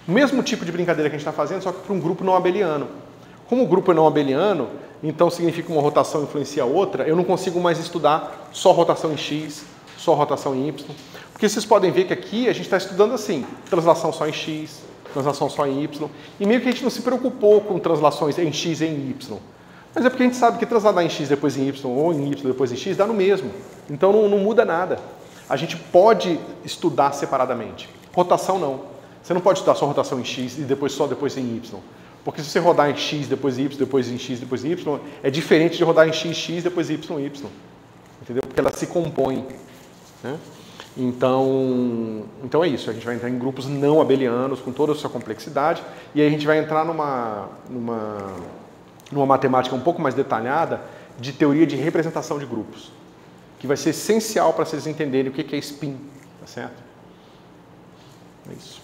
O mesmo tipo de brincadeira que a gente está fazendo, só que para um grupo não abeliano. Como o grupo é não abeliano, então significa uma rotação influencia a outra, eu não consigo mais estudar só rotação em X, só rotação em Y. Porque vocês podem ver que aqui a gente está estudando assim, translação só em X, translação só em Y, e meio que a gente não se preocupou com translações em X e em Y. Mas é porque a gente sabe que transladar em X depois em Y ou em Y depois em X dá no mesmo. Então não muda nada. A gente pode estudar separadamente. Rotação não. Você não pode estudar só rotação em X e depois em Y. Porque se você rodar em X, depois Y, depois em X, depois em Y, é diferente de rodar em X, X, depois Y, Y. Entendeu? Porque elas se compõem. Né? Então é isso. A gente vai entrar em grupos não abelianos, com toda a sua complexidade, e aí a gente vai entrar numa matemática um pouco mais detalhada de teoria de representação de grupos, que vai ser essencial para vocês entenderem o que é spin. Tá certo? É isso.